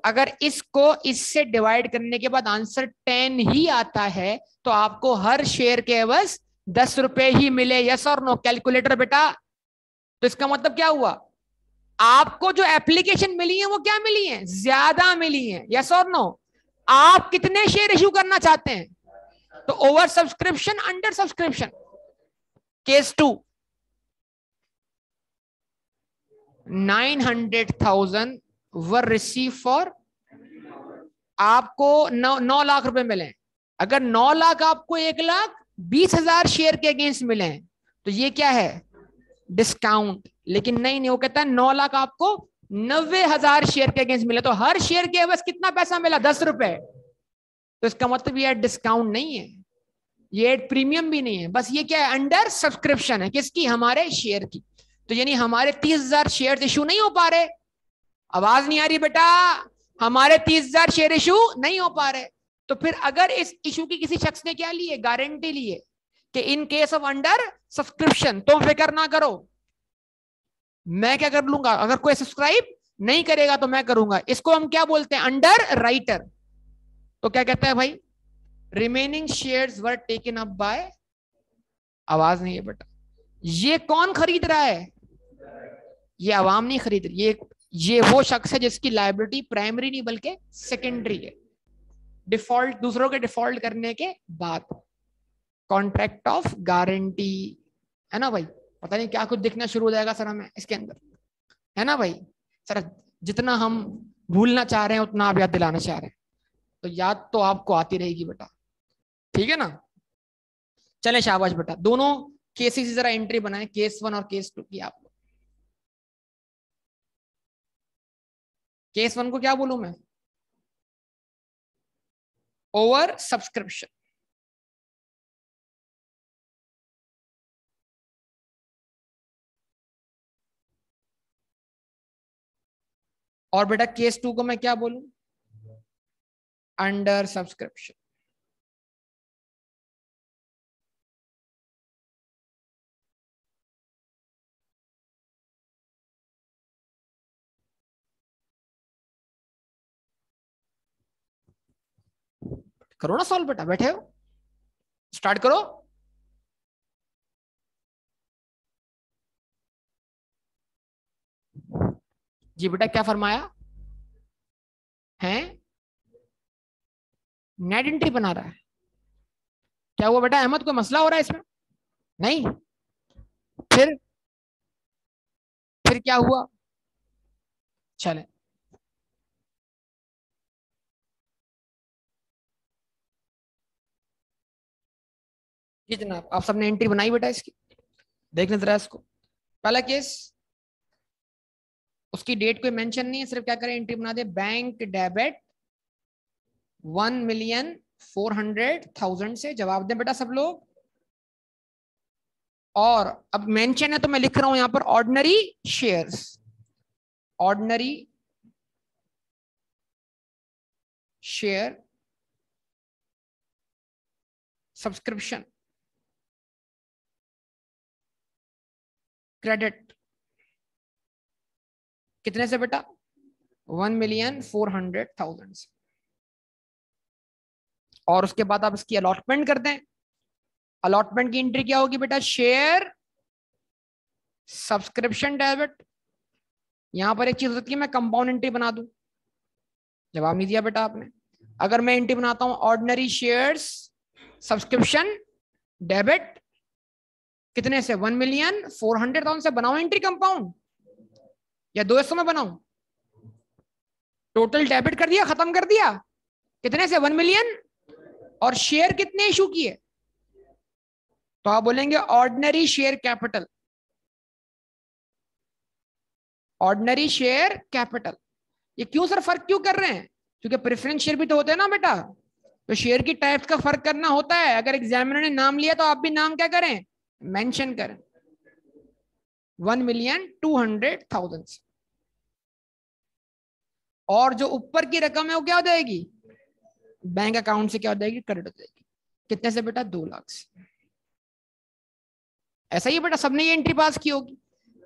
[SPEAKER 1] अगर इसको इससे डिवाइड करने के बाद आंसर 10 ही आता है तो आपको हर शेयर के एवज 10 रुपए ही मिले। यस और नो? कैलकुलेटर बेटा। तो इसका मतलब क्या हुआ, आपको जो एप्लीकेशन मिली है वो क्या मिली है, ज्यादा मिली है। यस और नो? आप कितने शेयर इश्यू करना चाहते हैं? तो over subscription, under subscription? Case 2 900,000 were receive for, आपको 9 लाख रुपए मिले। अगर 9 लाख आपको 1,20,000 शेयर के अगेंस्ट मिले हैं तो ये क्या है, डिस्काउंट। लेकिन नहीं नहीं, वो कहता है 9 लाख आपको 90,000 शेयर के अगेंस्ट मिले तो हर शेयर के बस कितना पैसा मिला, 10 रुपए। तो इसका मतलब ये डिस्काउंट नहीं है, ये प्रीमियम भी नहीं है, बस ये क्या है, अंडर सब्सक्रिप्शन है। किसकी? हमारे शेयर की। तो यानी हमारे 30,000 शेयर इशू नहीं हो पा रहे। आवाज नहीं आ रही बेटा? हमारे 30,000 शेयर इशू नहीं हो पा रहे। तो फिर अगर इस इशू की किसी शख्स ने क्या ली है, गारंटी ली है कि in case of under subscription, तो फिक्र ना करो, मैं क्या कर लूंगा, अगर कोई सब्सक्राइब नहीं करेगा तो मैं करूंगा। इसको हम क्या बोलते हैं, अंडर राइटर। तो क्या कहता है भाई, remaining shares were taken up by, आवाज नहीं है बेटा, ये कौन खरीद रहा है, ये आवाम नहीं खरीद रही, ये वो शख्स है जिसकी लायबिलिटी प्राइमरी नहीं बल्कि सेकेंडरी है, डिफॉल्ट, दूसरों के डिफॉल्ट करने के बाद। कॉन्ट्रैक्ट ऑफ गारंटी, है ना भाई? पता नहीं क्या कुछ दिखना शुरू हो जाएगा सर हमें इसके अंदर, है ना भाई? सर जितना हम भूलना चाह रहे हैं उतना आप याद दिलाना चाह रहे हैं, तो याद तो आपको आती रहेगी बेटा, ठीक है ना? चले शाबाश बेटा। दोनों केसेस जरा एंट्री बनाए, केस 1 और केस 2 की। आप केस 1 को क्या बोलूं मैं, ओवर सब्सक्रिप्शन। और बेटा केस 2 को मैं क्या बोलूं, अंडर सब्सक्रिप्शन। करो ना सॉल्व बेटा, बैठे हो, स्टार्ट करो। जी बेटा क्या फरमाया है, नेट एंट्री बना रहा है? क्या हुआ बेटा अहमद, कोई मसला हो रहा है इसमें? नहीं? फिर क्या हुआ? चले, जी जनाब, आप सबने एंट्री बनाई बेटा इसकी, देखने जरा इसको। पहला केस, उसकी डेट कोई मेंशन नहीं है, सिर्फ क्या करें, एंट्री बना दे, बैंक डेबिट 1,400,000 से। जवाब दें बेटा सब लोग। और अब मेंशन है तो मैं लिख रहा हूं यहां पर ordinary shares, ordinary share subscription credit, कितने से बेटा, 1,400,000 से। और उसके बाद आप इसकी अलॉटमेंट कर दें। अलॉटमेंट की एंट्री क्या होगी बेटा, शेयर सब्सक्रिप्शन डेबिट। यहां पर एक चीज होती है, मैं कंपाउंड एंट्री बना दूं, जवाब नहीं दिया बेटा आपने। अगर मैं एंट्री बनाता हूं ऑर्डिनरी शेयर्स सब्सक्रिप्शन डेबिट, कितने से, 1,400,000 से, बनाऊं एंट्री कंपाउंड या 2 हिस्सों में बनाऊं? टोटल डेबिट कर दिया, खत्म कर दिया, कितने से, 1,000,000। और शेयर कितने इशू किए, तो आप बोलेंगे ordinary share capital, ordinary share capital. ये क्यों सर, फर्क क्यों कर रहे हैं? क्योंकि प्रेफरेंस शेयर भी तो होते हैं ना बेटा, तो शेयर की टाइप्स का फर्क करना होता है। अगर एग्जामिनर ने नाम लिया तो आप भी नाम क्या करें, मेंशन करें। 1,200,000। और जो ऊपर की रकम है वो क्या हो जाएगी, बैंक अकाउंट से क्या हो जाएगी, क्रेडिट हो जाएगी। कितने से बेटा, 2 लाख से। ऐसा ही बेटा सबने ये एंट्री पास की होगी।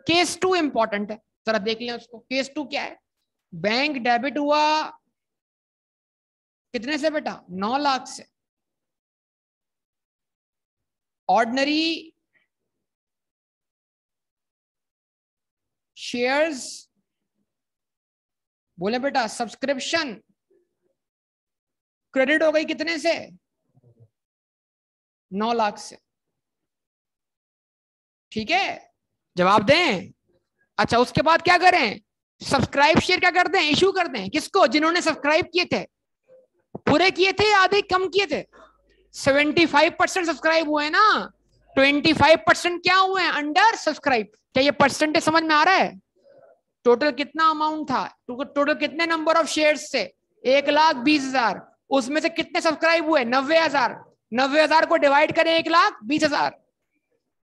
[SPEAKER 1] केस 2 इंपॉर्टेंट है, जरा देख लें उसको। केस 2 क्या है, बैंक डेबिट हुआ कितने से बेटा, 9 लाख से। ऑर्डिनरी शेयर्स, बोले बेटा सब्सक्रिप्शन क्रेडिट हो गई कितने से, 9 लाख से। ठीक है, जवाब दें। अच्छा उसके बाद क्या करें, सब्सक्राइब शेयर क्या कर दें, इशू कर दें। किसको, जिन्होंने सब्सक्राइब किए थे। पूरे किए थे या आधे कम किए थे, 75% सब्सक्राइब हुए ना, 25% क्या हुए हैं, अंडर सब्सक्राइब। क्या ये परसेंटेज समझ में आ रहा है। टोटल कितना अमाउंट था, टोटल कितने नंबर ऑफ शेयर्स से, 1,20,000। उसमें से कितने सब्सक्राइब हुए, 90,000। 90,000 को डिवाइड करें 1,20,000,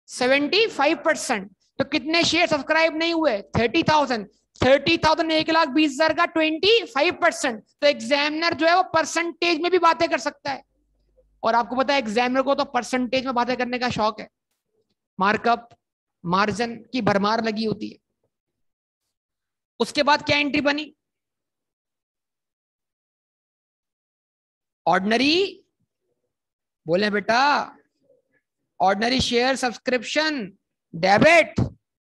[SPEAKER 1] 75%। तो कितने शेयर सब्सक्राइब नहीं हुए, 30,000। 30,000 1,20,000 का 25%। तो एग्जामिनर जो है वो परसेंटेज में भी बातें कर सकता है। और आपको पता है एग्जामिनर को तो परसेंटेज में बातें करने का शौक है, मार्कअप मार्जिन की भरमार लगी होती है। उसके बाद क्या एंट्री बनी, ऑर्डिनरी, बोले बेटा ऑर्डिनरी शेयर सब्सक्रिप्शन डेबिट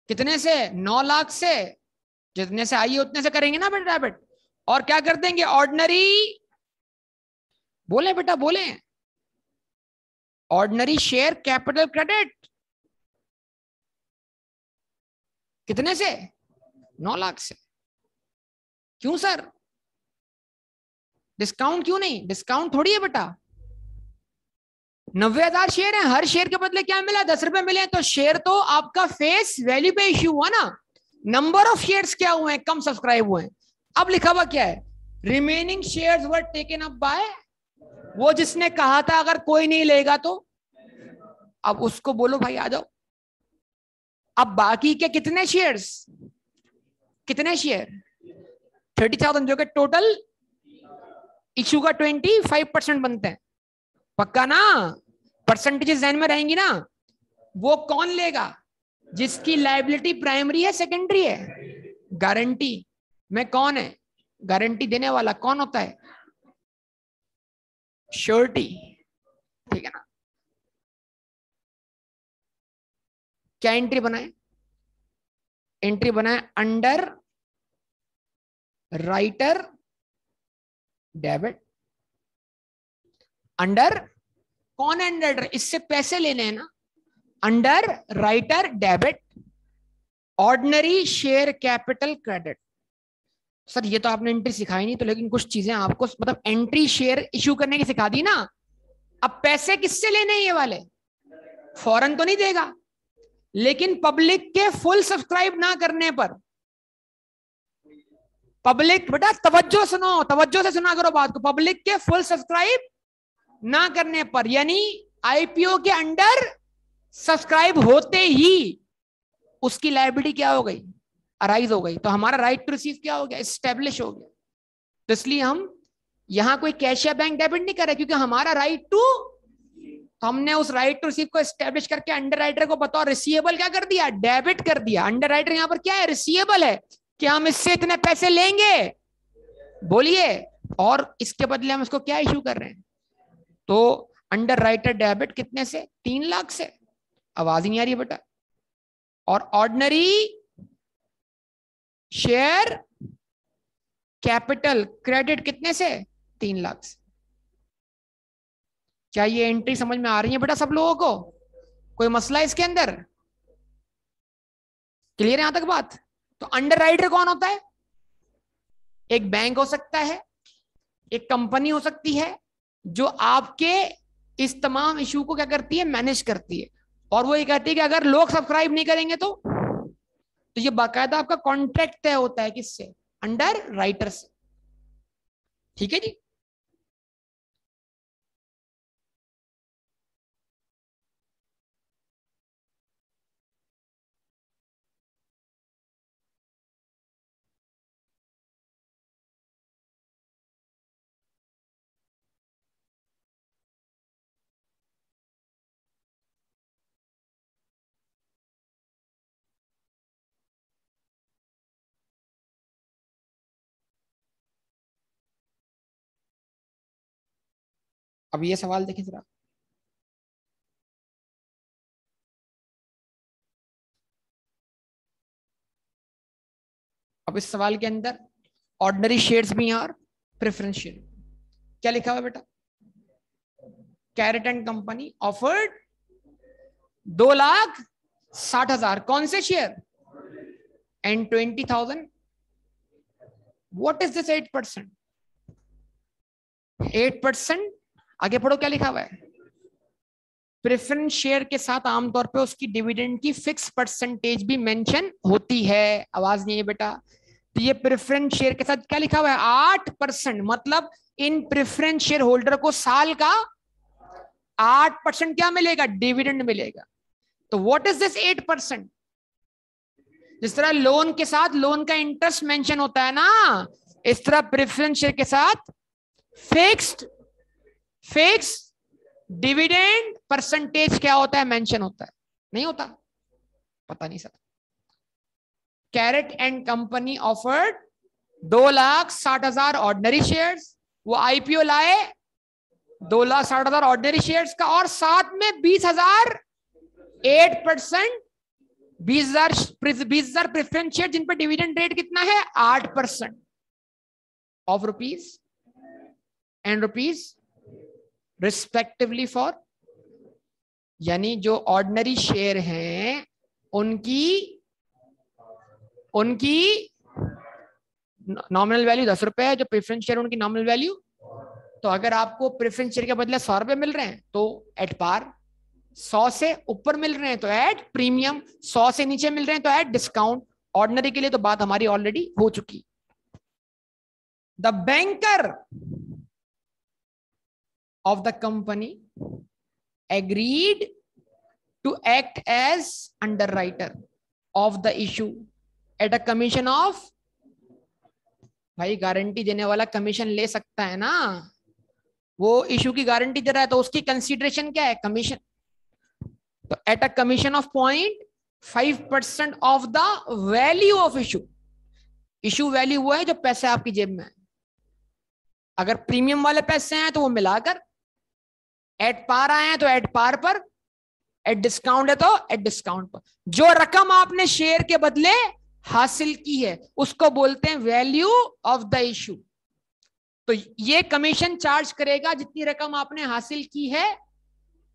[SPEAKER 1] कितने से, 9 लाख से। जितने से आई है उतने से करेंगे ना बेटा डेबिट। और क्या कर देंगे, ऑर्डिनरी, बोले बेटा बोले, ऑर्डिनरी शेयर कैपिटल क्रेडिट कितने से, 9 लाख से। क्यों सर, डिस्काउंट क्यों नहीं, डिस्काउंट थोड़ी है बेटा। 90,000 शेयर है, हर शेयर के बदले क्या मिला, 10 रुपए मिले। तो शेयर तो आपका फेस वैल्यू पे इश्यू हुआ ना, नंबर ऑफ शेयर्स क्या हुए हैं, कम सब्सक्राइब हुए हैं। अब लिखा हुआ क्या है, remaining shares were taken up by, वो जिसने कहा था अगर कोई नहीं लेगा तो। अब उसको बोलो भाई आ जाओ। अब बाकी के कितने शेयर्स, कितने शेयर, 30,000, जो कि टोटल इश्यू का 25% बनते हैं। पक्का ना, परसेंटेज जहन में रहेंगी ना। वो कौन लेगा, जिसकी लाइबिलिटी प्राइमरी है सेकेंडरी है। गारंटी में कौन है, गारंटी देने वाला कौन होता है, श्योरिटी। ठीक है ना। क्या एंट्री बनाए, एंट्री बनाए अंडर राइटर डेबिट। अंडर, कौन है अंडर, इससे पैसे लेने हैं ना। Under writer debit ordinary share capital credit. Sir ये तो आपने एंट्री सिखाई नहीं, तो लेकिन कुछ चीजें आपको मतलब एंट्री शेयर इशू करने की सिखा दी ना। अब पैसे किससे लेने हैं ये वाले, फौरन तो नहीं देगा, लेकिन पब्लिक के फुल सब्सक्राइब ना करने पर। पब्लिक बेटा तवज्जो सुनो, तवज्जो से सुना करो बात को। पब्लिक के फुल सब्सक्राइब ना करने पर, यानी आईपीओ के अंडर सब्सक्राइब होते ही उसकी लायबिलिटी क्या हो गई, अराइज हो गई। तो हमारा राइट टू रिसीव क्या हो गया, एस्टेब्लिश हो गया। तो इसलिए हम यहां कोई कैश या बैंक डेबिट नहीं कर रहे, क्योंकि हमारा राइट टू, तो हमने उस राइट टू रिसीव को एस्टेब्लिश करके अंडर राइटर को बताओ रिसीवेबल क्या कर दिया, डेबिट कर दिया। अंडर राइटर यहां पर क्या है, रिसीवेबल है कि हम इससे इतने पैसे लेंगे, बोलिए, और इसके बदले हम इसको क्या इशू कर रहे हैं। तो अंडर राइटर डेबिट कितने से, 3 लाख से। आवाज ही नहीं आ रही है बेटा। और ऑर्डिनरी शेयर कैपिटल क्रेडिट कितने से, 3 लाख से। क्या ये एंट्री समझ में आ रही है बेटा सब लोगों को, कोई मसला है इसके अंदर, क्लियर है यहां तक बात। तो अंडर राइटर कौन होता है, एक बैंक हो सकता है, एक कंपनी हो सकती है, जो आपके इस तमाम इशू को क्या करती है, मैनेज करती है। और वो ये कहती है कि अगर लोग सब्सक्राइब नहीं करेंगे तो ये बाकायदा आपका कॉन्ट्रैक्ट तय होता है किससे, अंडर राइटर से। ठीक है जी। अब ये सवाल देखिए जरा, अब इस सवाल के अंदर ऑर्डिनरी शेयर्स भी हैं और प्रेफरेंस शेयर। क्या लिखा हुआ बेटा? कैरेट एंड कंपनी ऑफर्ड 2,60,000 कौन से share and 20,000। What is this 8%? 8%, आगे पढ़ो क्या लिखा हुआ है। प्रेफरेंस शेयर के साथ आमतौर पे उसकी डिविडेंड की फिक्स परसेंटेज भी मेंशन होती है। आवाज नहीं है बेटा। तो ये प्रेफरेंस शेयर के साथ क्या लिखा हुआ है? 8%। मतलब इन प्रेफरेंस शेयर होल्डर को साल का 8% क्या मिलेगा? डिविडेंड मिलेगा। तो व्हाट इज दिस 8%? जिस तरह लोन के साथ लोन का इंटरेस्ट मेंशन होता है ना, इस तरह प्रेफरेंस शेयर के साथ फिक्स डिविडेंड परसेंटेज क्या होता है? मेंशन होता है। नहीं होता? पता नहीं sir. Carrot and company offered 2,60,000 ordinary shares. वो आईपीओ लाए 2,60,000 ऑर्डिनरी शेयर्स का, और साथ में 20,000 8%, 20,000 प्रेफरेंस शेयर जिन पर डिविडेंड रेट कितना है? 8% of rupees and rupees respectively for. यानी जो ऑर्डिनरी शेयर हैं उनकी नॉमिनल वैल्यू 10 रुपए है, जो प्रेफरेंस शेयर उनकी नॉमिनल वैल्यू। तो अगर आपको प्रेफरेंस शेयर के बदले 100 रुपए मिल रहे हैं तो एट पार, 100 से ऊपर मिल रहे हैं तो एट प्रीमियम, 100 से नीचे मिल रहे हैं तो एट डिस्काउंट। ऑर्डिनरी के लिए तो बात हमारी ऑलरेडी हो चुकी। The banker of the company agreed to act as underwriter of the issue at a commission of। भाई गारंटी देने वाला कमीशन ले सकता है ना, वो इशू की गारंटी दे रहा है तो उसकी कंसीडरेशन क्या है? कमीशन। तो at a commission of 0.5% of the value of issue. Issue value वो है जो पैसे आपकी जेब में है। अगर प्रीमियम वाले पैसे हैं तो वो मिलाकर, एट पार आए हैं तो एट पार पर, एट डिस्काउंट है तो एट डिस्काउंट पर। जो रकम आपने शेयर के बदले हासिल की है उसको बोलते हैं वैल्यू ऑफ द इशू। तो ये कमीशन चार्ज करेगा जितनी रकम आपने हासिल की है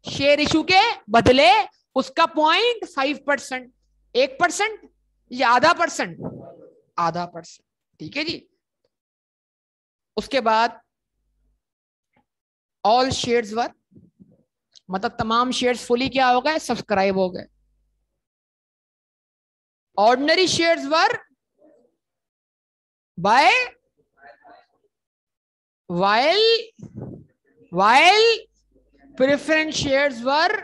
[SPEAKER 1] शेयर इशू के बदले, उसका 0.5%। 1% या आधा परसेंट? आधा परसेंट। ठीक है जी। उसके बाद ऑल शेयर्स वर, मतलब तमाम शेयर्स फुली क्या हो गए? सब्सक्राइब हो गए। Ordinary shares were by while preference shares were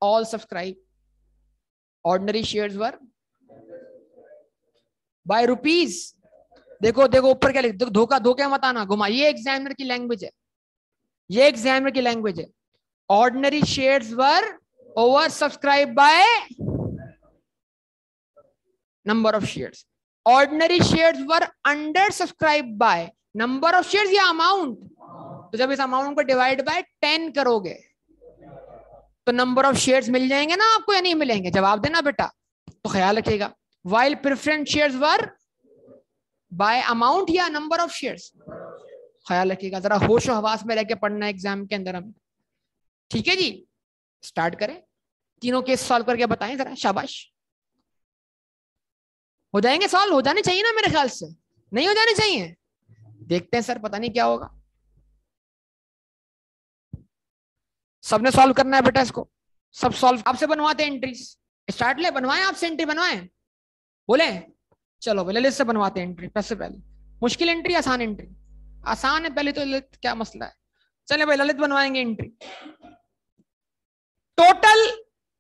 [SPEAKER 1] all subscribed। ordinary shares were by rupees। देखो देखो ऊपर क्या लिख, धोखा धोखे मत आना, घुमा। ये एग्जामिनर की लैंग्वेज है, ये एग्जामिनर की लैंग्वेज है। Ordinary shares were over subscribe by number of shares. Ordinary shares were under subscribe by number of shares या अमाउंट। तो जब इस अमाउंट को डिवाइड बाय 10 करोगे तो नंबर ऑफ शेयर्स मिल जाएंगे ना आपको या नहीं मिलेंगे? जवाब देना बेटा। तो ख्याल रखिएगा, while preference shares were bye amount या नंबर ऑफ शेयर्स। ख्याल रखिएगा, जरा होशो हवास में रह के पढ़ना एग्जाम के अंदर हम। ठीक है जी, स्टार्ट करें। तीनों केस सॉल्व करके बताएं जरा, शाबाश। हो जाएंगे सॉल्व? हो जाने चाहिए ना मेरे ख्याल से, नहीं हो जाने चाहिए? देखते हैं सर, पता नहीं क्या होगा। सबने सॉल्व करना है बेटा इसको, सब सॉल्व। आपसे बनवाते हैं एंट्रीज। स्टार्ट ले, बनवाएं आपसे एंट्री, बनवाएं बोले? चलो पहले ललित से बनवाते हैं एंट्री। सबसे पहले मुश्किल एंट्री, आसान एंट्री? आसान है पहले तो ललित, क्या मसला है। चले भाई ललित बनवाएंगे एंट्री। टोटल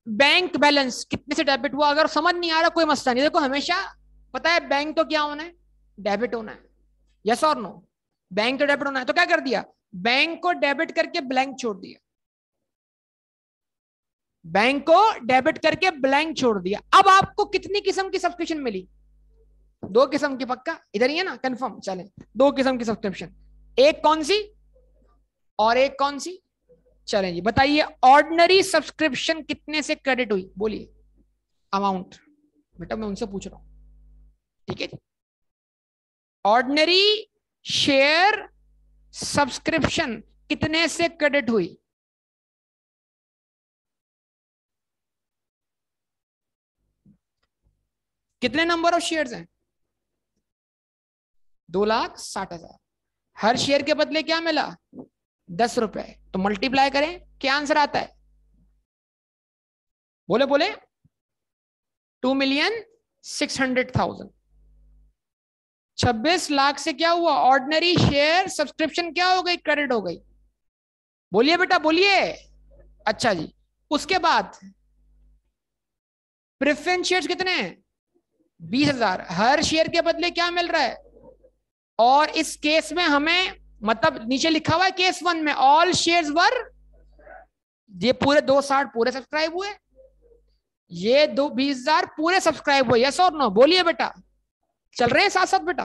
[SPEAKER 1] बैंक बैलेंस कितने से डेबिट हुआ? अगर समझ नहीं आ रहा कोई मसला नहीं, देखो हमेशा पता है बैंक तो क्या होना है? डेबिट होना है। यस और नो? बैंक तो डेबिट होना है। तो क्या कर दिया? बैंक को डेबिट करके ब्लैंक छोड़ दिया। बैंक को डेबिट करके ब्लैंक छोड़ दिया। अब आपको कितनी किस्म की सब्सक्रिप्शन मिली? 2 किस्म की। पक्का इधर ही है ना? कंफर्म? चले, 2 किस्म की सब्सक्रिप्शन। एक कौन सी? और एक कौन सी? चलें जी बताइए, ऑर्डिनरी सब्सक्रिप्शन कितने से क्रेडिट हुई? बोलिए अमाउंट। बेटा मैं उनसे पूछ रहा हूं, ठीक है जी। ऑर्डिनरी शेयर सब्सक्रिप्शन कितने से क्रेडिट हुई? कितने नंबर ऑफ शेयर्स हैं? 2,60,000। हर शेयर के बदले क्या मिला? 10 रुपए। तो मल्टीप्लाई करें, क्या आंसर आता है? बोले बोले 2,600,000। 26 लाख से क्या हुआ? ऑर्डिनरी शेयर सब्सक्रिप्शन क्या हो गई? क्रेडिट हो गई। बोलिए बेटा बोलिए। अच्छा जी, उसके बाद प्रेफरेंस शेयर्स कितने हैं? 20,000। हर शेयर के बदले क्या मिल रहा है? और इस केस में हमें, मतलब नीचे लिखा हुआ है केस 1 में ऑल शेयर्स वर, ये पूरे 260 पूरे सब्सक्राइब हुए, ये 20,000 पूरे सब्सक्राइब हुए। यस और नो? बोलिए बेटा। चल रहे हैं साथ साथ बेटा?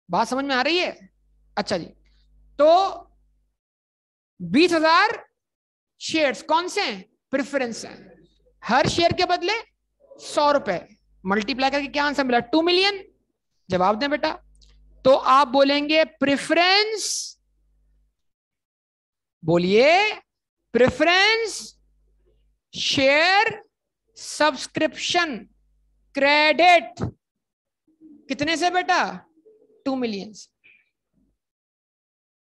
[SPEAKER 1] बात समझ में आ रही है? अच्छा जी, तो 20,000 शेयर्स कौन से हैं? प्रेफरेंस हैं। हर शेयर के बदले 100 रुपए। मल्टीप्लाई करके क्या आंसर मिला? 2,000,000। जवाब दें बेटा। तो आप बोलेंगे प्रेफरेंस, बोलिए प्रेफरेंस शेयर सब्सक्रिप्शन क्रेडिट कितने से बेटा? 2,000,000 से।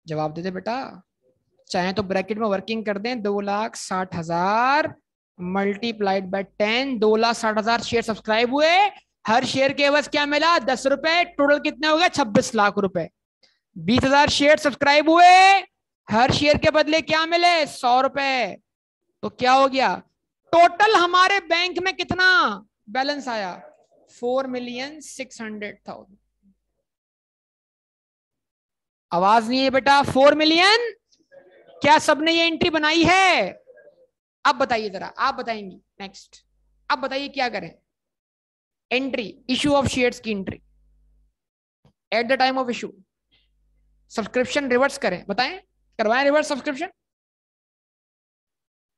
[SPEAKER 1] जवाब दे दे बेटा। चाहे तो ब्रैकेट में वर्किंग कर दें, 2,60,000 मल्टीप्लाइड बाय 10। 2,60,000 शेयर सब्सक्राइब हुए, हर शेयर के एवज क्या मिला? 10 रुपए। टोटल कितने हो गए? 26 लाख रुपए। 20,000 शेयर सब्सक्राइब हुए, हर शेयर के बदले क्या मिले? 100 रुपए। तो क्या हो गया? टोटल हमारे बैंक में कितना बैलेंस आया? 4,600,000। आवाज नहीं है बेटा? 4,000,000। क्या सबने ये एंट्री बनाई है? अब बताइए जरा, आप बताएंगी नेक्स्ट। अब बताइए क्या करें? एंट्री इशू ऑफ शेयर्स की entry eight the time of issue. Subscription reverse करें, बताएं, करवाएं reverse subscription.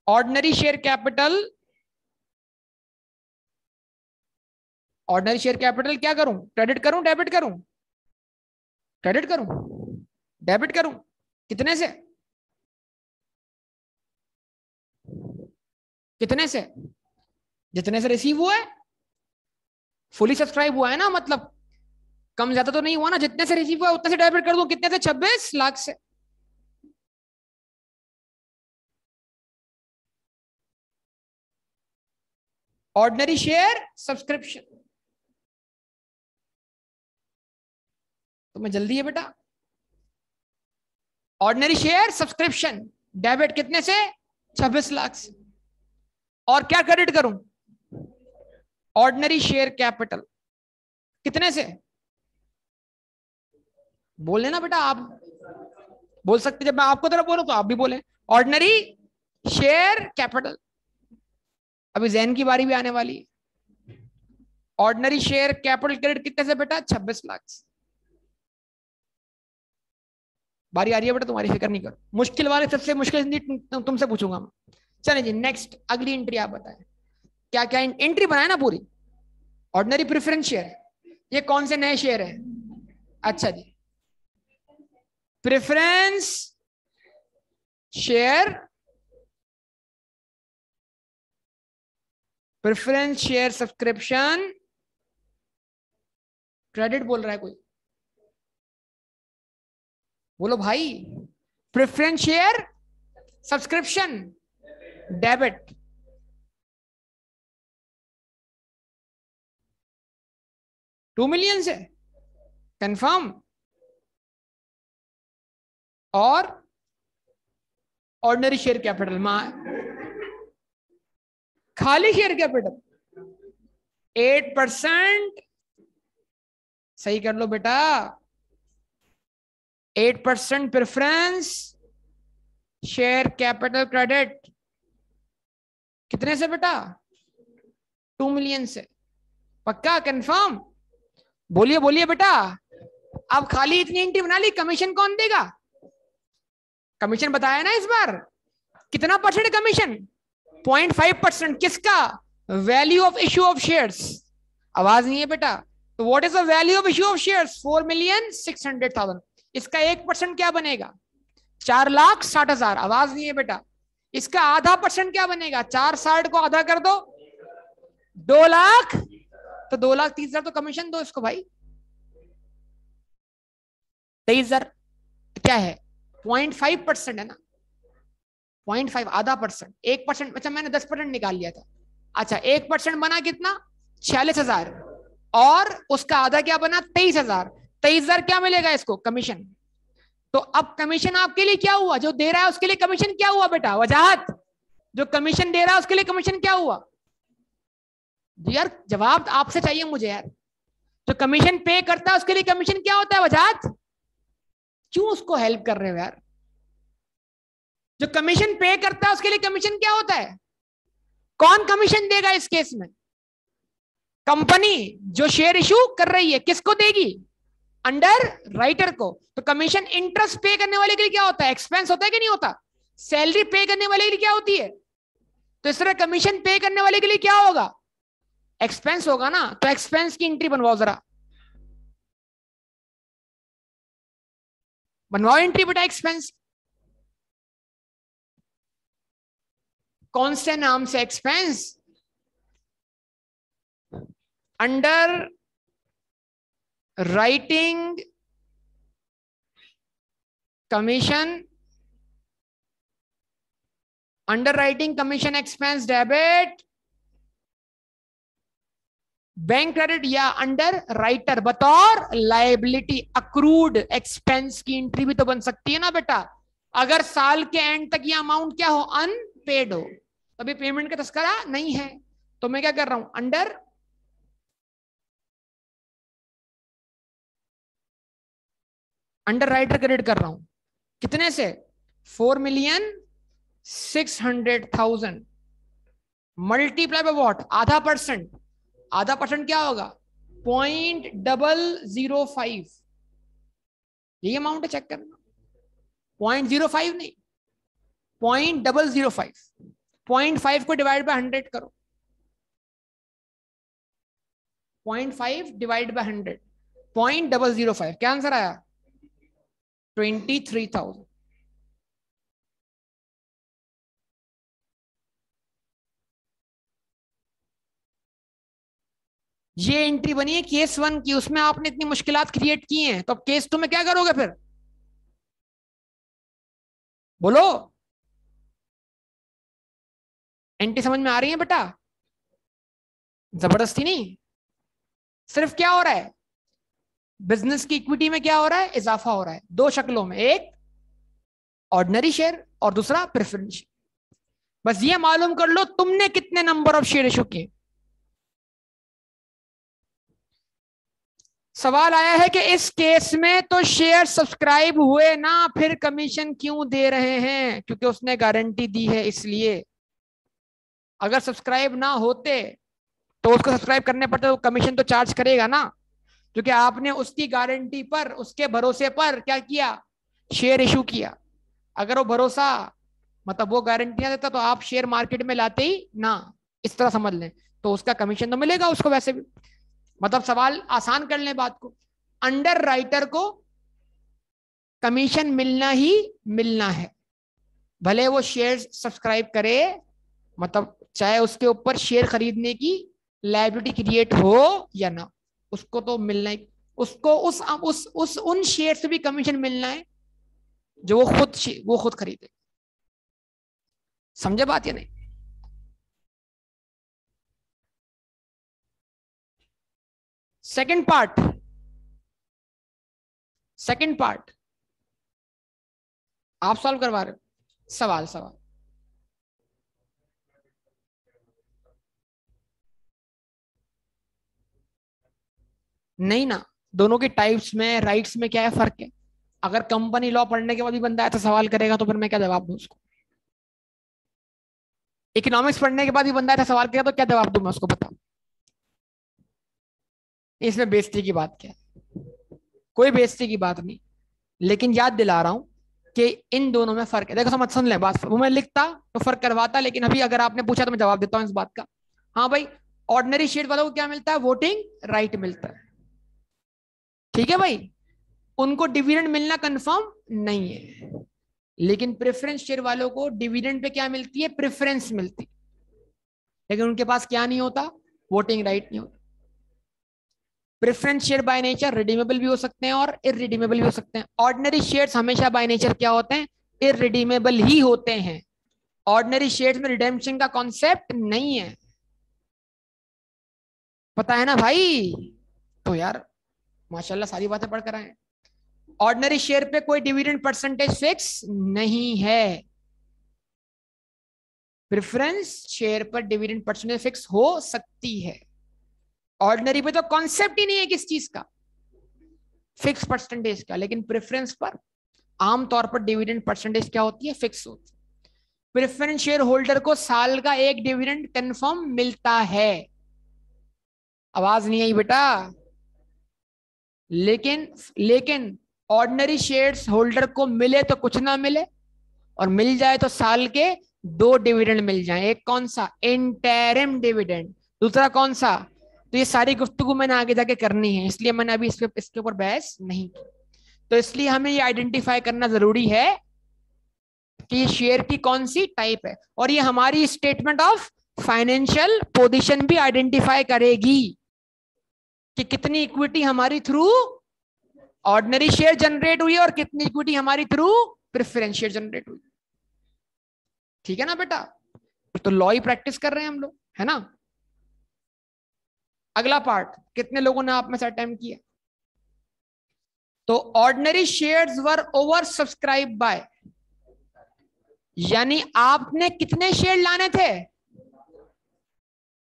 [SPEAKER 1] Ordinary share capital, ordinary share capital क्या करूं? क्रेडिट करूं डेबिट करूं? क्रेडिट करूं डेबिट करूं? कितने से? कितने से? जितने से रिसीव हुआ है। फुली सब्सक्राइब हुआ है ना, मतलब कम ज्यादा तो नहीं हुआ ना। जितने से रिसीव हुआ उतने से डेबिट कर दूं। कितने से? 26 लाख से। Ordinary share subscription. तो मैं जल्दी है बेटा। ऑर्डिनरी शेयर सब्सक्रिप्शन डेबिट कितने से? 26 लाख से। और क्या क्रेडिट करूं? ऑर्डिनरी शेयर कैपिटल कितने से? बोले ना बेटा आप, बोल सकते। जब मैं आपको तरफ बोलूं तो आप भी बोले। ऑर्डिनरी शेयर कैपिटल, अभी जैन की बारी भी आने वाली है। ऑर्डिनरी शेयर कैपिटल क्रेडिट कितने से बेटा? 26 लाख से। बारी आ रही है बेटा तुम्हारी, फिक्र नहीं करो। मुश्किल वाले सबसे मुश्किल हिंदी तुमसे पूछूंगा मैं। चले जी नेक्स्ट, अगली एंट्री आप बताएं। क्या क्या एंट्री बनाए ना पूरी। ऑर्डिनरी प्रेफरेंस शेयर, ये कौन से नए शेयर है? अच्छा जी, preference share, preference share subscription credit बोल रहा है कोई? बोलो भाई। Preference share subscription debit. $2 million से कंफर्म। और ऑर्डिनरी शेयर कैपिटल खाली शेयर कैपिटल 8%। सही कर लो बेटा। 8% प्रेफरेंस शेयर कैपिटल क्रेडिट कितने से बेटा? 2 मिलियन से। पक्का कंफर्म? बोलिए बोलिए बेटा। अब खाली इतनी एंट्री बना ली, कमीशन कौन देगा? कमीशन बताया ना इस बार, कितना परसेंट कमीशन? 0.5%। किसका? Value of issue of shares. आवाज नहीं है बेटा। तो what is the value of issue of shares? 4,600,000। इसका 1% क्या बनेगा? 4,60,000। आवाज नहीं है बेटा। इसका आधा परसेंट क्या बनेगा? 460 को आधा कर दो, 2 लाख। तो 2,30,000 तो कमीशन दो इसको भाई। 23,000 क्या है? 0.5% है ना। 0.5 आधा परसेंट, 1%। अच्छा मैंने 10% निकाल लिया था। अच्छा 1% बना कितना? 46,000। और उसका आधा क्या बना? 23,000। 23,000 क्या मिलेगा इसको? कमीशन। तो अब कमीशन आपके लिए क्या हुआ? जो दे रहा है उसके लिए कमीशन क्या हुआ बेटा? वजाहत। जो कमीशन दे रहा है उसके लिए कमीशन क्या हुआ? यार जवाब आपसे चाहिए मुझे यार। जो कमीशन पे करता है उसके लिए कमीशन क्या होता है? वजाहत। क्यों उसको हेल्प कर रहे हो यार? जो कमीशन पे करता है उसके लिए कमीशन क्या होता है? कौन कमीशन देगा इस केस में? कंपनी जो शेयर इशू कर रही है। किसको देगी? अंडर राइटर को। तो कमीशन इंटरेस्ट पे करने वाले के लिए क्या होता है? एक्सपेंस होता है कि नहीं होता? सैलरी पे करने वाले के लिए क्या होती है? तो इस तरह कमीशन पे करने वाले के लिए क्या होगा? एक्सपेंस होगा ना। तो एक्सपेंस की एंट्री बनवाओ जरा, बनवाओ एंट्री बेटा एक्सपेंस। कौन से नाम से? Expense under writing commission, under writing commission expense debit bank credit, या अंडर राइटर बतौर लाइबिलिटी अक्रूड एक्सपेंस की एंट्री भी तो बन सकती है ना बेटा। अगर साल के एंड तक ये अमाउंट क्या हो? अनपेड हो। अभी पेमेंट का तस्करा नहीं है, तो मैं क्या कर रहा हूं? अंडर राइटर क्रेडिट कर रहा हूं। कितने से? 4,600,000 मल्टीप्लाई बाय व्हाट? आधा परसेंट। आधा परसेंट क्या होगा? 0.005। यही अमाउंट है, चेक करना। 0.05 नहीं, 0.005। 0.5 को डिवाइड बाय 100 करो। 0.5 डिवाइड बाय 100, 0.005। क्या आंसर आया? 23,000। ये एंट्री बनी है केस 1 की, उसमें आपने इतनी मुश्किलात क्रिएट की हैं, तो अब केस 2 में क्या करोगे फिर? बोलो। एंट्री समझ में आ रही है बेटा? जबरदस्ती नहीं। सिर्फ क्या हो रहा है? बिजनेस की इक्विटी में क्या हो रहा है? इजाफा हो रहा है, दो शक्लों में, एक ऑर्डिनरी शेयर और दूसरा प्रेफरेंस शेयर। बस ये मालूम कर लो तुमने कितने नंबर ऑफ शेयर इशू किए। सवाल आया है कि इस केस में तो शेयर सब्सक्राइब हुए ना, फिर कमीशन क्यों दे रहे हैं? क्योंकि उसने गारंटी दी है इसलिए। अगर सब्सक्राइब ना होते तो उसको सब्सक्राइब करने पड़ते तो कमीशन तो चार्ज करेगा ना, क्योंकि आपने उसकी गारंटी पर, उसके भरोसे पर क्या किया? शेयर इशू किया। अगर वो भरोसा, मतलब वो गारंटी ना देता तो आप शेयर मार्केट में लाते ही ना, इस तरह समझ लें। तो उसका कमीशन तो मिलेगा उसको वैसे भी। मतलब सवाल आसान कर लें बात को, अंडर राइटर को कमीशन मिलना ही मिलना है, भले वो शेयर सब्सक्राइब करे, मतलब चाहे उसके ऊपर शेयर खरीदने की लायबिलिटी क्रिएट हो या ना, उसको तो मिलना ही। उसको उस उन शेयर से भी कमीशन मिलना है जो वो खुद खरीदे। समझे बात या नहीं? सेकंड पार्ट, सेकंड पार्ट आप सॉल्व करवा रहे हो। सवाल सवाल नहीं ना, दोनों के टाइप्स में, राइट्स में क्या है फर्क है? अगर कंपनी लॉ पढ़ने के बाद भी बंदा ऐसा सवाल करेगा तो फिर मैं क्या जवाब दूं उसको? इकोनॉमिक्स पढ़ने के बाद भी बंदा ऐसा सवाल करेगा तो क्या जवाब दूं मैं उसको? बताओ, इसमें बेइज्जती की बात क्या है? कोई बेइज्जती की बात नहीं, लेकिन याद दिला रहा हूं कि इन दोनों में फर्क है। देखो समझ सुन ले बात, वो मैं लिखता तो फर्क करवाता, लेकिन अभी अगर आपने पूछा तो मैं जवाब देता हूं इस बात का। हाँ भाई, ऑर्डिनरी शेयर वालों को क्या मिलता है? वोटिंग राइट मिलता है, ठीक है भाई, उनको डिविडेंड मिलना कंफर्म नहीं है। लेकिन प्रेफरेंस शेयर वालों को डिविडेंड पे क्या मिलती है? प्रेफरेंस मिलती है, लेकिन उनके पास क्या नहीं होता? वोटिंग राइट नहीं होता। Preference share by nature redeemable भी हो सकते हैं और इरिडीमेबल भी हो सकते हैं। ऑर्डिनरी शेयर्स हमेशा बाय नेचर क्या होते हैं? इरिडीमेबल ही होते हैं। ऑर्डिनरी शेयर्स में रिडेम्पशन का कॉन्सेप्ट नहीं है, पता है ना भाई? तो यार माशाल्लाह सारी बातें पढ़ कर आए। ऑर्डिनरी शेयर पे कोई डिविडेंड परसेंटेज फिक्स नहीं है। प्रेफरेंस शेयर पर डिविडेंड परसेंटेज फिक्स हो सकती है। ऑर्डिनरी पे तो कॉन्सेप्ट ही नहीं है किस चीज का, फिक्स परसेंटेज का, लेकिन प्रेफरेंस पर आमतौर पर डिविडेंड परसेंटेज क्या होती है? फिक्स होती है। प्रेफरेंस शेयर होल्डर को साल का एक डिविडेंड कंफर्म मिलता है। आवाज नहीं आई बेटा? लेकिन लेकिन ऑर्डिनरी शेयर्स होल्डर को मिले तो कुछ ना मिले, और मिल जाए तो साल के दो डिविडेंड मिल जाए। एक कौन सा? Interim dividend. दूसरा कौन सा? तो ये सारी गुफ्तगू मैंने आगे जाके करनी है, इसलिए मैंने अभी इसके ऊपर बहस नहीं की। तो इसलिए हमें ये आइडेंटिफाई करना जरूरी है कि ये शेयर की कौन सी टाइप है, और ये हमारी स्टेटमेंट ऑफ फाइनेंशियल पोजीशन भी आइडेंटिफाई करेगी कि कितनी इक्विटी हमारी थ्रू ऑर्डिनरी शेयर जनरेट हुई है और कितनी इक्विटी हमारी थ्रू प्रेफरेंस शेयर जनरेट हुई। ठीक है ना बेटा? तो लॉ ही प्रैक्टिस कर रहे हैं हम लोग, है ना? अगला पार्ट, कितने लोगों ने आप में से अटेम्प्ट किया? तो ordinary shares were over subscribe by, यानी आपने कितने शेयर लाने थे?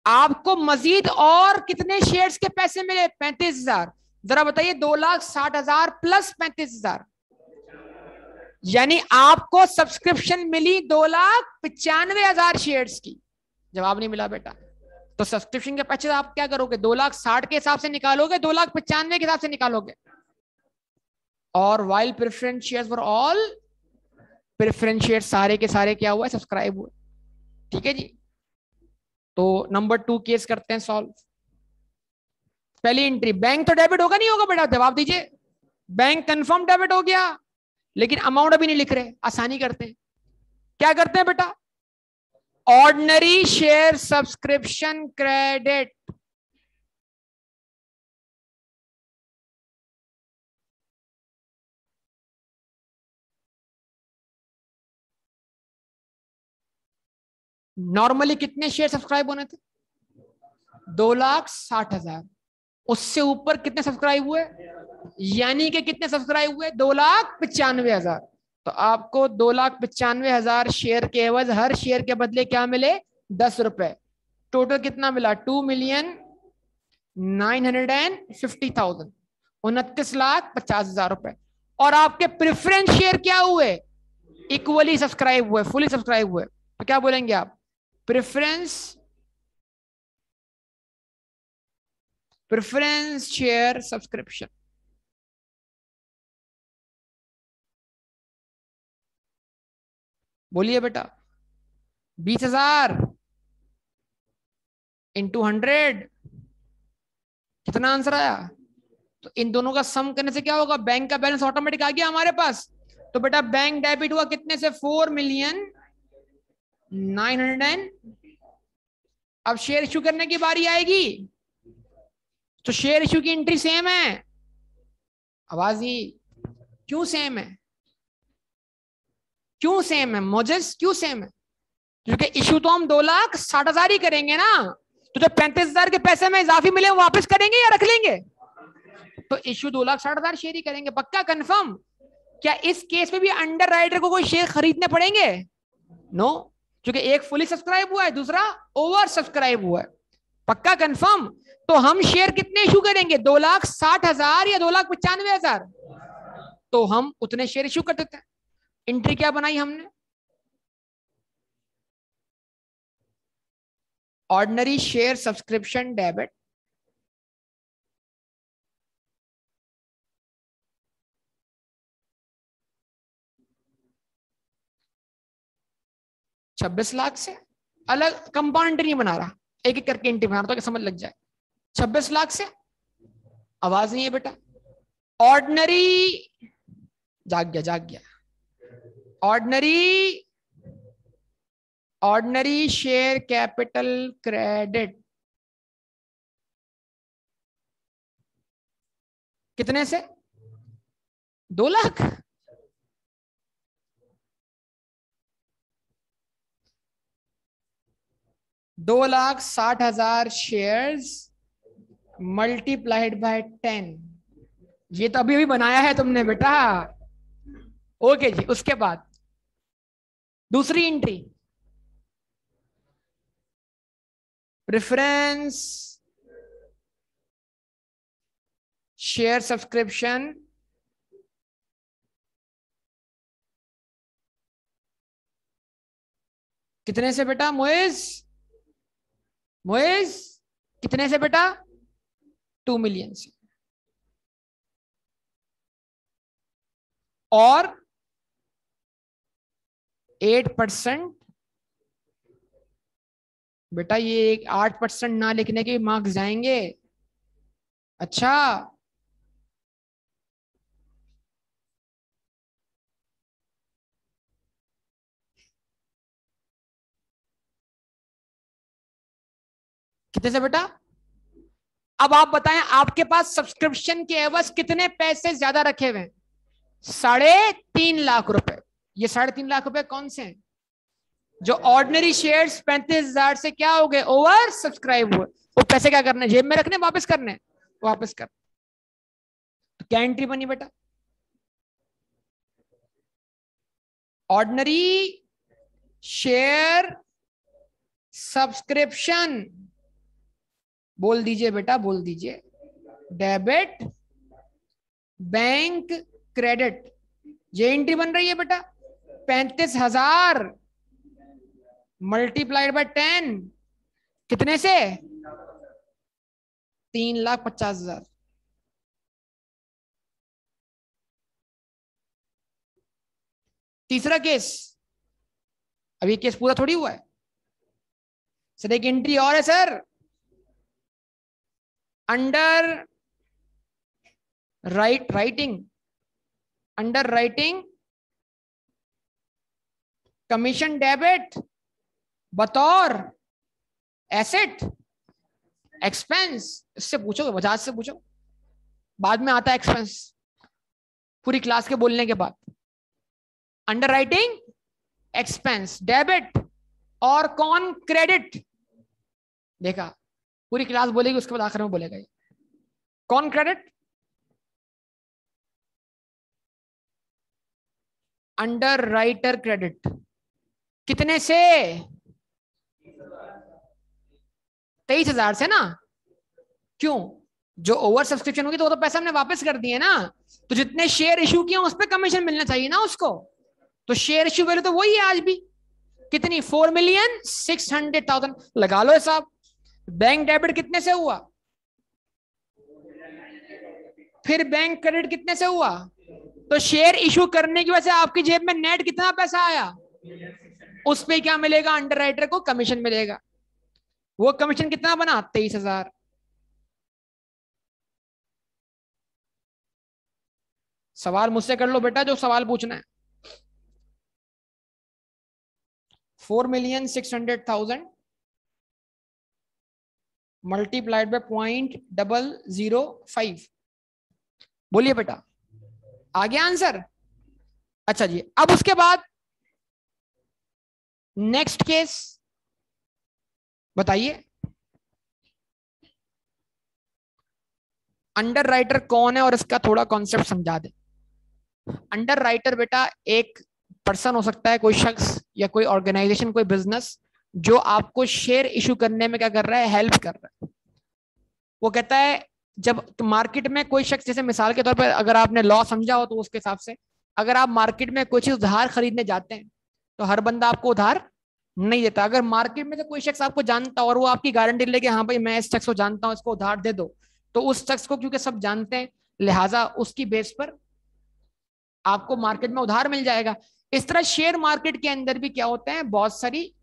[SPEAKER 1] आपको मजीद और कितने शेयर्स के पैसे मिले? 35,000। जरा बताइए, 2,60,000 प्लस 35,000, यानी आपको सब्सक्रिप्शन मिली 2,95,000 शेयर्स की। जवाब नहीं मिला बेटा? तो सब्सक्रिप्शन के पैसे आप क्या करोगे? 2,60,000 के हिसाब से निकालोगे, 2,95,000 के हिसाब से निकालोगे। और while preference shares for all, preference share सारे के सारे क्या हुआ? सब्सक्राइब हुए। ठीक है जी। तो नंबर 2 केस करते हैं सॉल्व। पहली एंट्री, बैंक तो डेबिट होगा नहीं होगा बेटा? जवाब दीजिए। बैंक कंफर्म डेबिट हो गया, लेकिन अमाउंट अभी नहीं लिख रहे, आसानी करते हैं। क्या करते हैं बेटा? Ordinary share subscription credit. Normally कितने शेयर सब्सक्राइब होने थे? 2,60,000। उससे ऊपर कितने सब्सक्राइब हुए? यानी कि कितने सब्सक्राइब हुए? 2,95,000। तो आपको 2,95,000 शेयर के एवज हर शेयर के बदले क्या मिले? 10 रुपए। टोटल कितना मिला? 2,950,000, 29,50,000 रुपए। और आपके प्रेफरेंस शेयर क्या हुए? इक्वली सब्सक्राइब हुए, फुली सब्सक्राइब हुए। तो क्या बोलेंगे आप? Preference share subscription. बोलिए बेटा। 20,000 इंटू 100, कितना आंसर आया? तो इन दोनों का सम करने से क्या होगा? बैंक का बैलेंस ऑटोमेटिक आ गया हमारे पास। तो बेटा बैंक डेबिट हुआ कितने से? 4,900,000। अब शेयर इश्यू करने की बारी आएगी, तो शेयर इश्यू की एंट्री सेम है। आवाज ही, क्यों सेम है? क्यों सेम है मोजेस? क्यों सेम है? क्योंकि इशू तो हम 2,60,000 ही करेंगे ना, तो जो 35,000 के पैसे में इजाफी मिले वो वापस करेंगे या रख लेंगे? तो इशू 2,60,000 शेयर ही करेंगे। पक्का कंफर्म? क्या इस केस में भी अंडर राइटर को कोई शेयर खरीदने पड़ेंगे? नो, क्योंकि एक फुली सब्सक्राइब हुआ है, दूसरा ओवर सब्सक्राइब हुआ है। पक्का कंफर्म? तो हम शेयर कितने इशू करेंगे? 2,60,000 या 2,95,000? तो हम उतने शेयर इशू कर देते हैं। एंट्री क्या बनाई हमने? Ordinary share subscription debit 26 lakh से, अलग कंपाउंड नहीं बना रहा, एक एक करके एंट्री बना रहा, तो समझ लग जाए। 26 लाख से, आवाज नहीं है बेटा, ऑर्डिनरी, जाग गया जाग गया, ordinary, ordinary share capital credit कितने से? 2 लाख। दो लाख 60,000 शेयर्स मल्टीप्लाइड बाय 10, ये तो अभी अभी बनाया है तुमने बेटा। ओके जी, उसके बाद दूसरी एंट्री, प्रेफरेंस शेयर सब्सक्रिप्शन कितने से बेटा? मोइज, मोइज कितने से बेटा? 2 मिलियन से। और 8%, बेटा ये 8% ना लिखने के मार्क्स जाएंगे। अच्छा, कितने से बेटा? अब आप बताएं, आपके पास सब्सक्रिप्शन के एवज कितने पैसे ज्यादा रखे हुए हैं? 3.5 लाख रुपए। ये 3.5 लाख रुपए कौन से हैं? जो ऑर्डिनरी शेयर्स 35,000 से क्या हो गए? ओवर सब्सक्राइब हुए। वो पैसे क्या करने? जेब में रखने, वापस करने? वापस कर। तो क्या एंट्री बनी बेटा? ऑर्डिनरी शेयर सब्सक्रिप्शन, बोल दीजिए बेटा, बोल दीजिए, डेबिट बैंक क्रेडिट, ये एंट्री बन रही है बेटा। 35,000 मल्टीप्लाइड बाय 10 कितने से? 3,50,000। तीसरा केस, अब ये केस पूरा थोड़ी हुआ है सर, एक एंट्री और है sir. Under writing, under writing commission debit बतौर एसेट एक्सपेंस। इससे पूछो, बजाज से पूछो, बाद में आता है एक्सपेंस पूरी क्लास के बोलने के बाद। अंडर राइटिंग एक्सपेंस डेबिट और कौन? क्रेडिट। देखा, पूरी क्लास बोलेगी, उसके बाद आखिर में बोलेगा ये कौन? क्रेडिट। अंडर राइटर क्रेडिट कितने से? 23,000 से ना। क्यों? जो ओवर सब्सक्रिप्शन होगी तो वो तो पैसा हमने वापस कर दिए ना, तो जितने शेयर इशू किए उस पर कमीशन मिलना चाहिए ना उसको। तो शेयर इशू वैल्यू तो वही है आज भी, कितनी? 4,600,000 लगा लो हिसाब। बैंक डेबिट कितने से हुआ? फिर बैंक क्रेडिट कितने से हुआ? तो शेयर इशू करने की वजह से आपकी जेब में नेट कितना पैसा आया? उस पे क्या मिलेगा? अंडर राइटर को कमीशन मिलेगा। वो कमीशन कितना बना? 23,000। सवाल मुझसे कर लो बेटा, जो सवाल पूछना है। 4,600,000 मल्टीप्लाइड बाय 0.005। बोलिए बेटा, आ गया आंसर? अच्छा जी, अब उसके बाद नेक्स्ट केस बताइए। अंडर राइटर कौन है और इसका थोड़ा कॉन्सेप्ट समझा दे। अंडर राइटर बेटा एक पर्सन हो सकता है, कोई शख्स या कोई ऑर्गेनाइजेशन, कोई बिजनेस, जो आपको शेयर इशू करने में क्या कर रहा है? हेल्प कर रहा है। वो कहता है, जब मार्केट में कोई शख्स, जैसे मिसाल के तौर पर अगर आपने लॉ समझा हो तो उसके हिसाब से, अगर आप मार्केट में कोई चीज उधार खरीदने जाते हैं तो हर बंदा आपको उधार नहीं देता। अगर मार्केट में से कोई शख्स आपको जानता और वो आपकी गारंटी लेके, हाँ भाई मैं इस शख्स को जानता हूँ, इसको उधार दे दो, तो उस शख्स को क्योंकि सब जानते हैं, लिहाजा उसकी बेस पर आपको मार्केट में उधार मिल जाएगा। इस तरह शेयर मार्केट के अंदर भी क्या होते हैं, बहुत सारी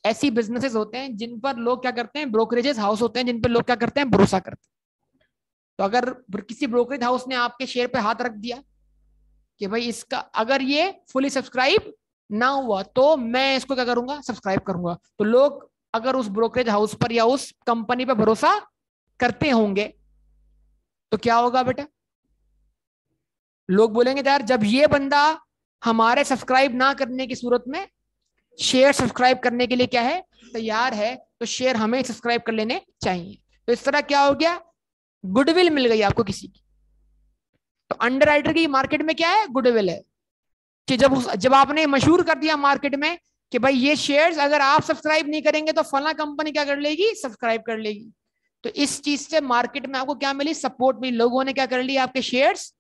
[SPEAKER 1] ऐसी बिजनेसेस होते हैं जिन पर लोग क्या करते हैं, ब्रोकरेजेस हाउस होते हैं जिन पर लोग क्या करते हैं, भरोसा करते हैं। तो अगर किसी ब्रोकरेज हाउस ने आपके शेयर पे हाथ रख दिया कि भाई इसका अगर ये फुली सब्सक्राइब ना हुआ तो मैं इसको क्या करूंगा, सब्सक्राइब करूंगा, तो लोग अगर उस ब्रोकरेज हाउस पर या उस कंपनी पर भरोसा करते होंगे तो क्या होगा बेटा, लोग बोलेंगे यार जब ये बंदा हमारे सब्सक्राइब ना करने की सूरत में शेयर सब्सक्राइब करने के लिए क्या है, तैयार है, तो शेयर हमें सब्सक्राइब कर लेने चाहिए। तो इस तरह क्या हो गया, गुडविल मिल गई आपको किसी की। तो अंडरराइटर की मार्केट में क्या है, गुडविल है कि जब आपने मशहूर कर दिया मार्केट में कि भाई ये शेयर्स अगर आप सब्सक्राइब नहीं करेंगे तो फला कंपनी क्या कर लेगी, सब्सक्राइब कर लेगी। तो इस चीज से मार्केट में आपको क्या मिली, सपोर्ट मिली, लोगों ने क्या कर लिया, आपके शेयर्स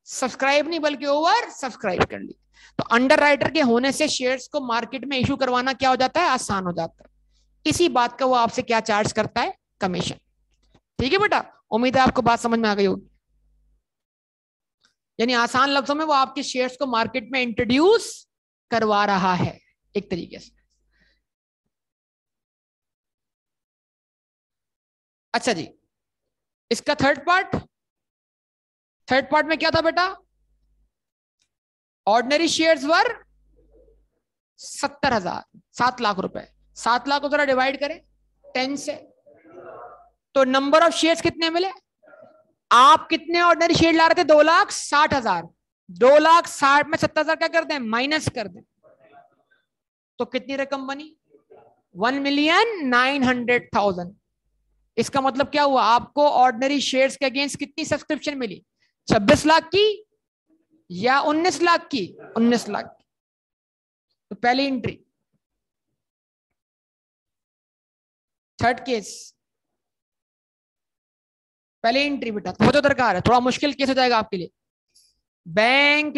[SPEAKER 1] सब्सक्राइब नहीं बल्कि ओवर सब्सक्राइब कर ली। तो अंडरराइटर के होने से शेयर्स को मार्केट में इशू करवाना क्या हो जाता है, आसान हो जाता है। इसी बात का वो आपसे क्या चार्ज करता है, कमीशन। ठीक है बेटा, उम्मीद है आपको बात समझ में आ गई होगी। यानी आसान लफ्जों में वो आपके शेयर्स को मार्केट में इंट्रोड्यूस करवा रहा है एक तरीके से। अच्छा जी, इसका थर्ड पार्ट में क्या था बेटा, ऑर्डिनरी शेयर्स वर 70,000, 7 लाख रुपए। 7 लाख को जरा डिवाइड करें 10 से, तो नंबर ऑफ शेयर्स कितने मिले, आप कितने ऑर्डिनरी शेयर ला रहे थे, 2,60,000। 2,60,000 में 70,000 क्या कर दें, माइनस कर दें, तो कितनी रकम बनी, 1,900,000। इसका मतलब क्या हुआ, आपको ऑर्डिनरी शेयर्स के अगेंस्ट कितनी सब्सक्रिप्शन मिली, 26 लाख की या 19 लाख की, 19 लाख की। तो पहली एंट्री। थर्ड केस, पहले एंट्री बेटा तो दरकार है, थोड़ा मुश्किल केस हो जाएगा आपके लिए। बैंक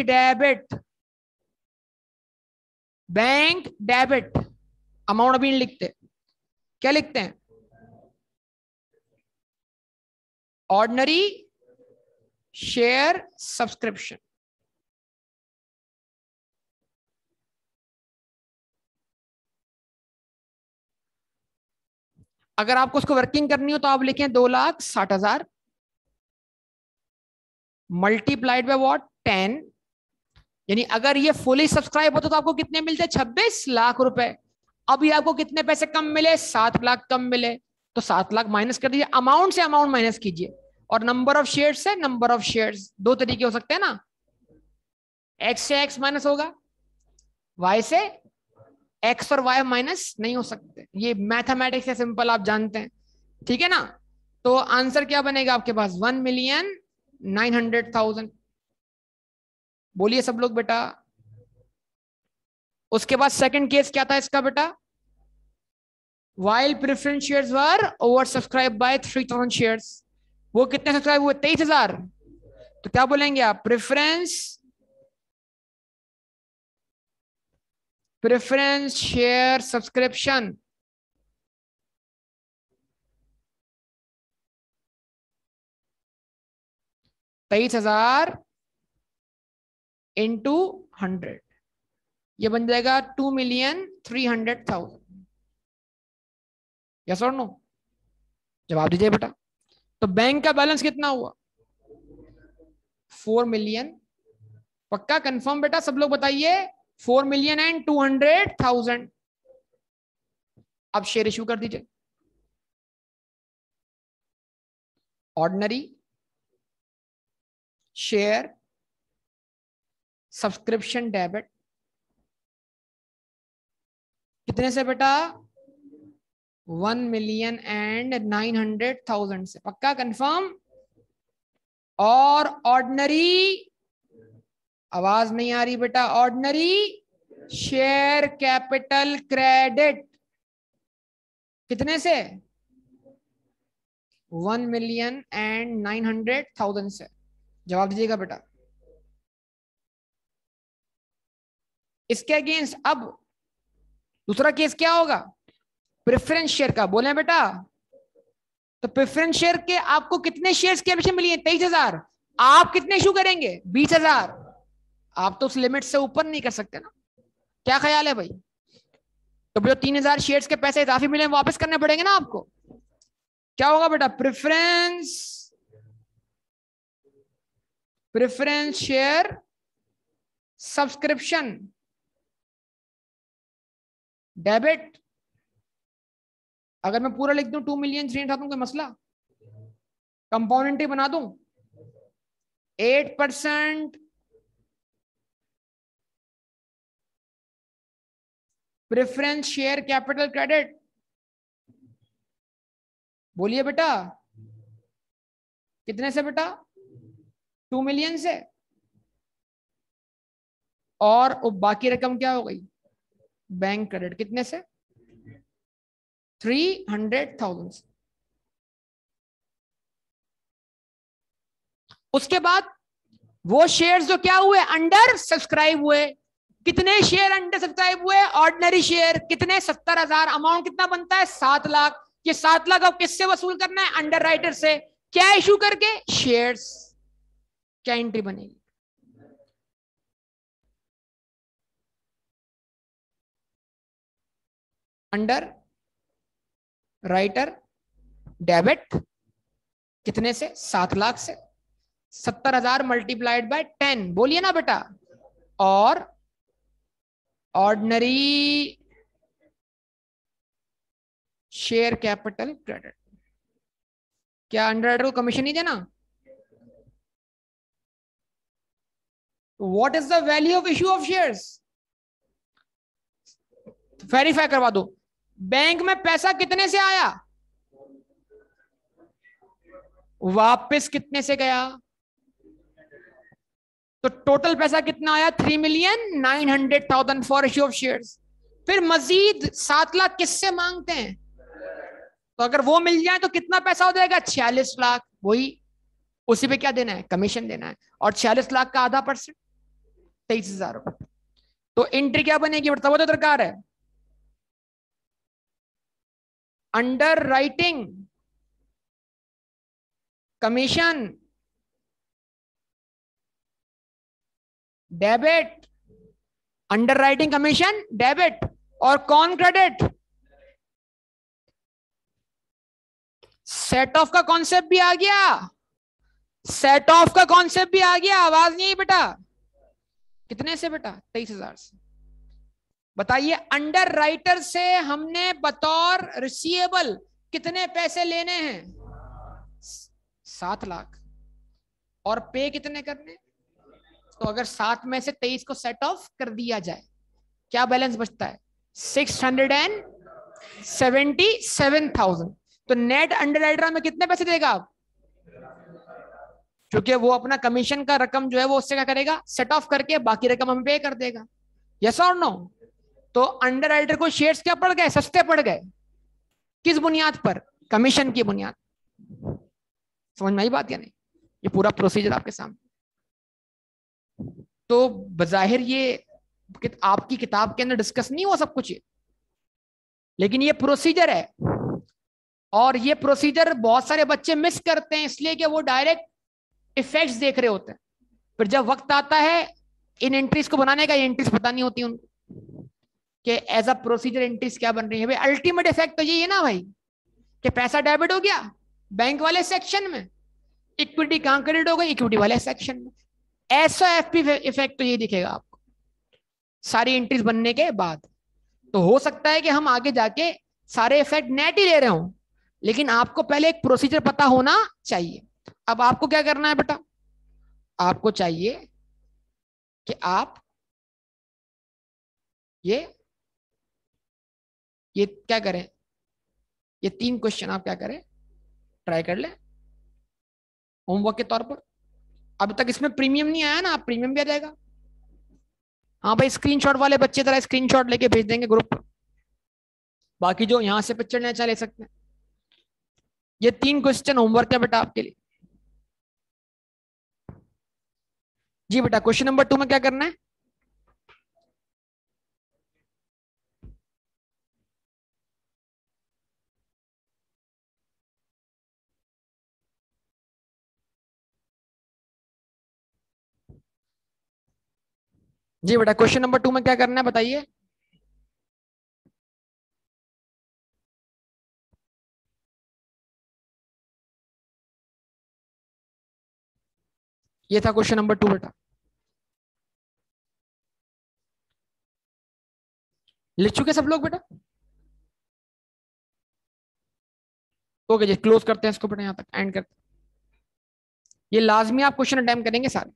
[SPEAKER 1] डेबिट अमाउंट अभी नहीं लिखते, क्या लिखते हैं, ऑर्डिनरी शेयर सब्सक्रिप्शन। अगर आपको उसको वर्किंग करनी हो तो आप लिखें 2,60,000 मल्टीप्लाइड बाय व्हाट, 10। यानी अगर ये फुली सब्सक्राइब होता तो आपको कितने मिलते, 26 लाख रुपए। अभी आपको कितने पैसे कम मिले, 7 लाख कम मिले, तो 7 लाख माइनस कर दीजिए, अमाउंट से अमाउंट माइनस कीजिए, और नंबर ऑफ शेयर्स से नंबर ऑफ शेयर्स। दो तरीके हो सकते हैं ना, एक्स से एक्स माइनस होगा, वाई से एक्स और वाई माइनस नहीं हो सकते, ये मैथमेटिक्स है सिंपल, आप जानते हैं। ठीक है ना, तो आंसर क्या बनेगा आपके पास, 1,900,000। बोलिए सब लोग बेटा। उसके बाद सेकंड केस क्या था इसका बेटा, while preference shares were oversubscribed by 3,000 shares, वो कितने सब्सक्राइब हुए, 23,000। तो क्या बोलेंगे आप, प्रेफरेंस शेयर सब्सक्रिप्शन 23,000 इंटू 100, ये बन जाएगा 2,300,000। यस और नो, जवाब दीजिए बेटा। तो बैंक का बैलेंस कितना हुआ, 4 मिलियन। पक्का कंफर्म बेटा, सब लोग बताइए, 4,200,000। अब शेयर इशू कर दीजिए, ऑर्डिनरी शेयर सब्सक्रिप्शन डेबिट कितने से बेटा, 1,900,000 से। पक्का कंफर्म। और ऑर्डिनरी, आवाज नहीं आ रही बेटा, ऑर्डिनरी शेयर कैपिटल क्रेडिट कितने से, 1,900,000 से। जवाब दीजिएगा बेटा। इसके अगेंस्ट अब दूसरा केस क्या होगा, प्रेफरेंस शेयर का, बोले बेटा। तो प्रेफरेंस शेयर के आपको कितने शेयर्स के अपेक्षा मिली है, 23,000। आप कितने इशू करेंगे, 20,000। आप तो उस लिमिट से ऊपर नहीं कर सकते ना। क्या ख्याल है भाई? तो जो 3000 शेयर्स के पैसे इजाफी मिले वापस करने पड़ेंगे ना आपको। क्या होगा बेटा? Preference share subscription debit. अगर मैं पूरा लिख दूं 2,300,000, कोई मसला? कंपोनेंट ही बना दूं 8% प्रेफरेंस शेयर कैपिटल क्रेडिट। बोलिए बेटा, कितने से बेटा? 2 मिलियन से। और बाकी रकम क्या हो गई? Bank credit. कितने से? 300,000। उसके बाद वो शेयर्स जो क्या हुए? अंडर सब्सक्राइब हुए। कितने शेयर अंडर सब्सक्राइब हुए? ऑर्डिनरी शेयर कितने? 70,000। अमाउंट कितना बनता है? 7 लाख। ये 7 लाख अब किससे वसूल करना है? अंडर राइटर से। क्या इशू करके? शेयर्स। क्या एंट्री बनेगी? Under writer debit. कितने से? 7 लाख से। 70,000 मल्टीप्लाइड बाय 10। बोलिए ना बेटा। और ऑर्डिनरी शेयर कैपिटल क्रेडिट। क्या अंडर राइटर को कमीशन नहीं देना? What is the value of issue of shares? Verify करवा दो। बैंक में पैसा कितने से आया? वापस कितने से गया? तो टोटल पैसा कितना आया? 3,900,000 फॉर इश्यू ऑफ शेयर्स। फिर मजीद 7 लाख किससे मांगते हैं? तो अगर वो मिल जाए तो कितना पैसा हो जाएगा? 46 लाख। वही उसी पे क्या देना है? कमीशन देना है। और 46 लाख का आधा परसेंट 23,000 रुपए। तो एंट्री क्या बनेगी? बताओ तो दरकार है। Under writing commission debit. Under writing commission debit. और कौन क्रेडिट? सेट ऑफ का कॉन्सेप्ट भी आ गया। सेट ऑफ का कॉन्सेप्ट भी आ गया। आवाज नहीं आई बेटा? कितने से बेटा? 23,000 से। बताइए, अंडर राइटर से हमने बतौर रिसीवेबल कितने पैसे लेने हैं? 7 लाख। और पे कितने करने? तो अगर 7 में से 23 को सेट ऑफ कर दिया जाए, क्या बैलेंस बचता है? 677,000। तो नेट अंडर राइटर में कितने पैसे देगा आप? क्योंकि वो अपना कमीशन का रकम जो है वो उससे क्या करेगा? सेट ऑफ करके बाकी रकम हमें पे कर देगा। यस और नो? तो अंडर राइटर को शेयर्स क्या पड़ गए? सस्ते पड़ गए। किस बुनियाद पर? कमीशन की बुनियाद। समझ में आई बात या नहीं? ये पूरा प्रोसीजर आपके सामने। तो बजाहिर ये आपकी किताब के अंदर डिस्कस नहीं हुआ सब कुछ ये, लेकिन ये प्रोसीजर है। और ये प्रोसीजर बहुत सारे बच्चे मिस करते हैं इसलिए कि वो डायरेक्ट इफेक्ट्स देख रहे होते हैं। फिर जब वक्त आता है इन एंट्रीज को बनाने का, ये एंट्रीज पता नहीं होती उनको कि एज अ प्रोसीजर एंट्रीज क्या बन रही है। भाई अल्टीमेट इफेक्ट तो यही है ना भाई, कि पैसा डेबिट हो गया बैंक वाले सेक्शन में, इक्विटी कहां क्रेडिट हो गई? इक्विटी वाले सेक्शन में। ऐसा एफपी इफेक्ट तो यही दिखेगा आपको सारी एंट्रीज बनने के बाद। तो हो सकता है कि हम आगे जाके सारे इफेक्ट नेट ही ले रहे हो, लेकिन आपको पहले एक प्रोसीजर पता होना चाहिए। अब आपको क्या करना है बेटा? आपको चाहिए कि आप ये क्या करें? ये 3 क्वेश्चन आप क्या करें? ट्राई कर ले होमवर्क के तौर पर। अभी तक इसमें प्रीमियम नहीं आया ना, आप प्रीमियम भी आ जाएगा। हाँ भाई, स्क्रीनशॉट वाले बच्चे जरा स्क्रीनशॉट लेके भेज देंगे ग्रुप पर। बाकी जो यहाँ से पिक्चर लेना चाहे ले सकते हैं। ये 3 क्वेश्चन होमवर्क है बेटा आपके लिए। जी बेटा, क्वेश्चन नंबर 2 में क्या करना है? जी बेटा, क्वेश्चन नंबर 2 में क्या करना है बताइए। ये था क्वेश्चन नंबर 2 बेटा। लिख चुके सब लोग बेटा? ओके जी, क्लोज करते हैं इसको बेटा, यहाँ तक एंड करते हैं। ये लाजमी आप क्वेश्चन अटेम्प्ट करेंगे सारे।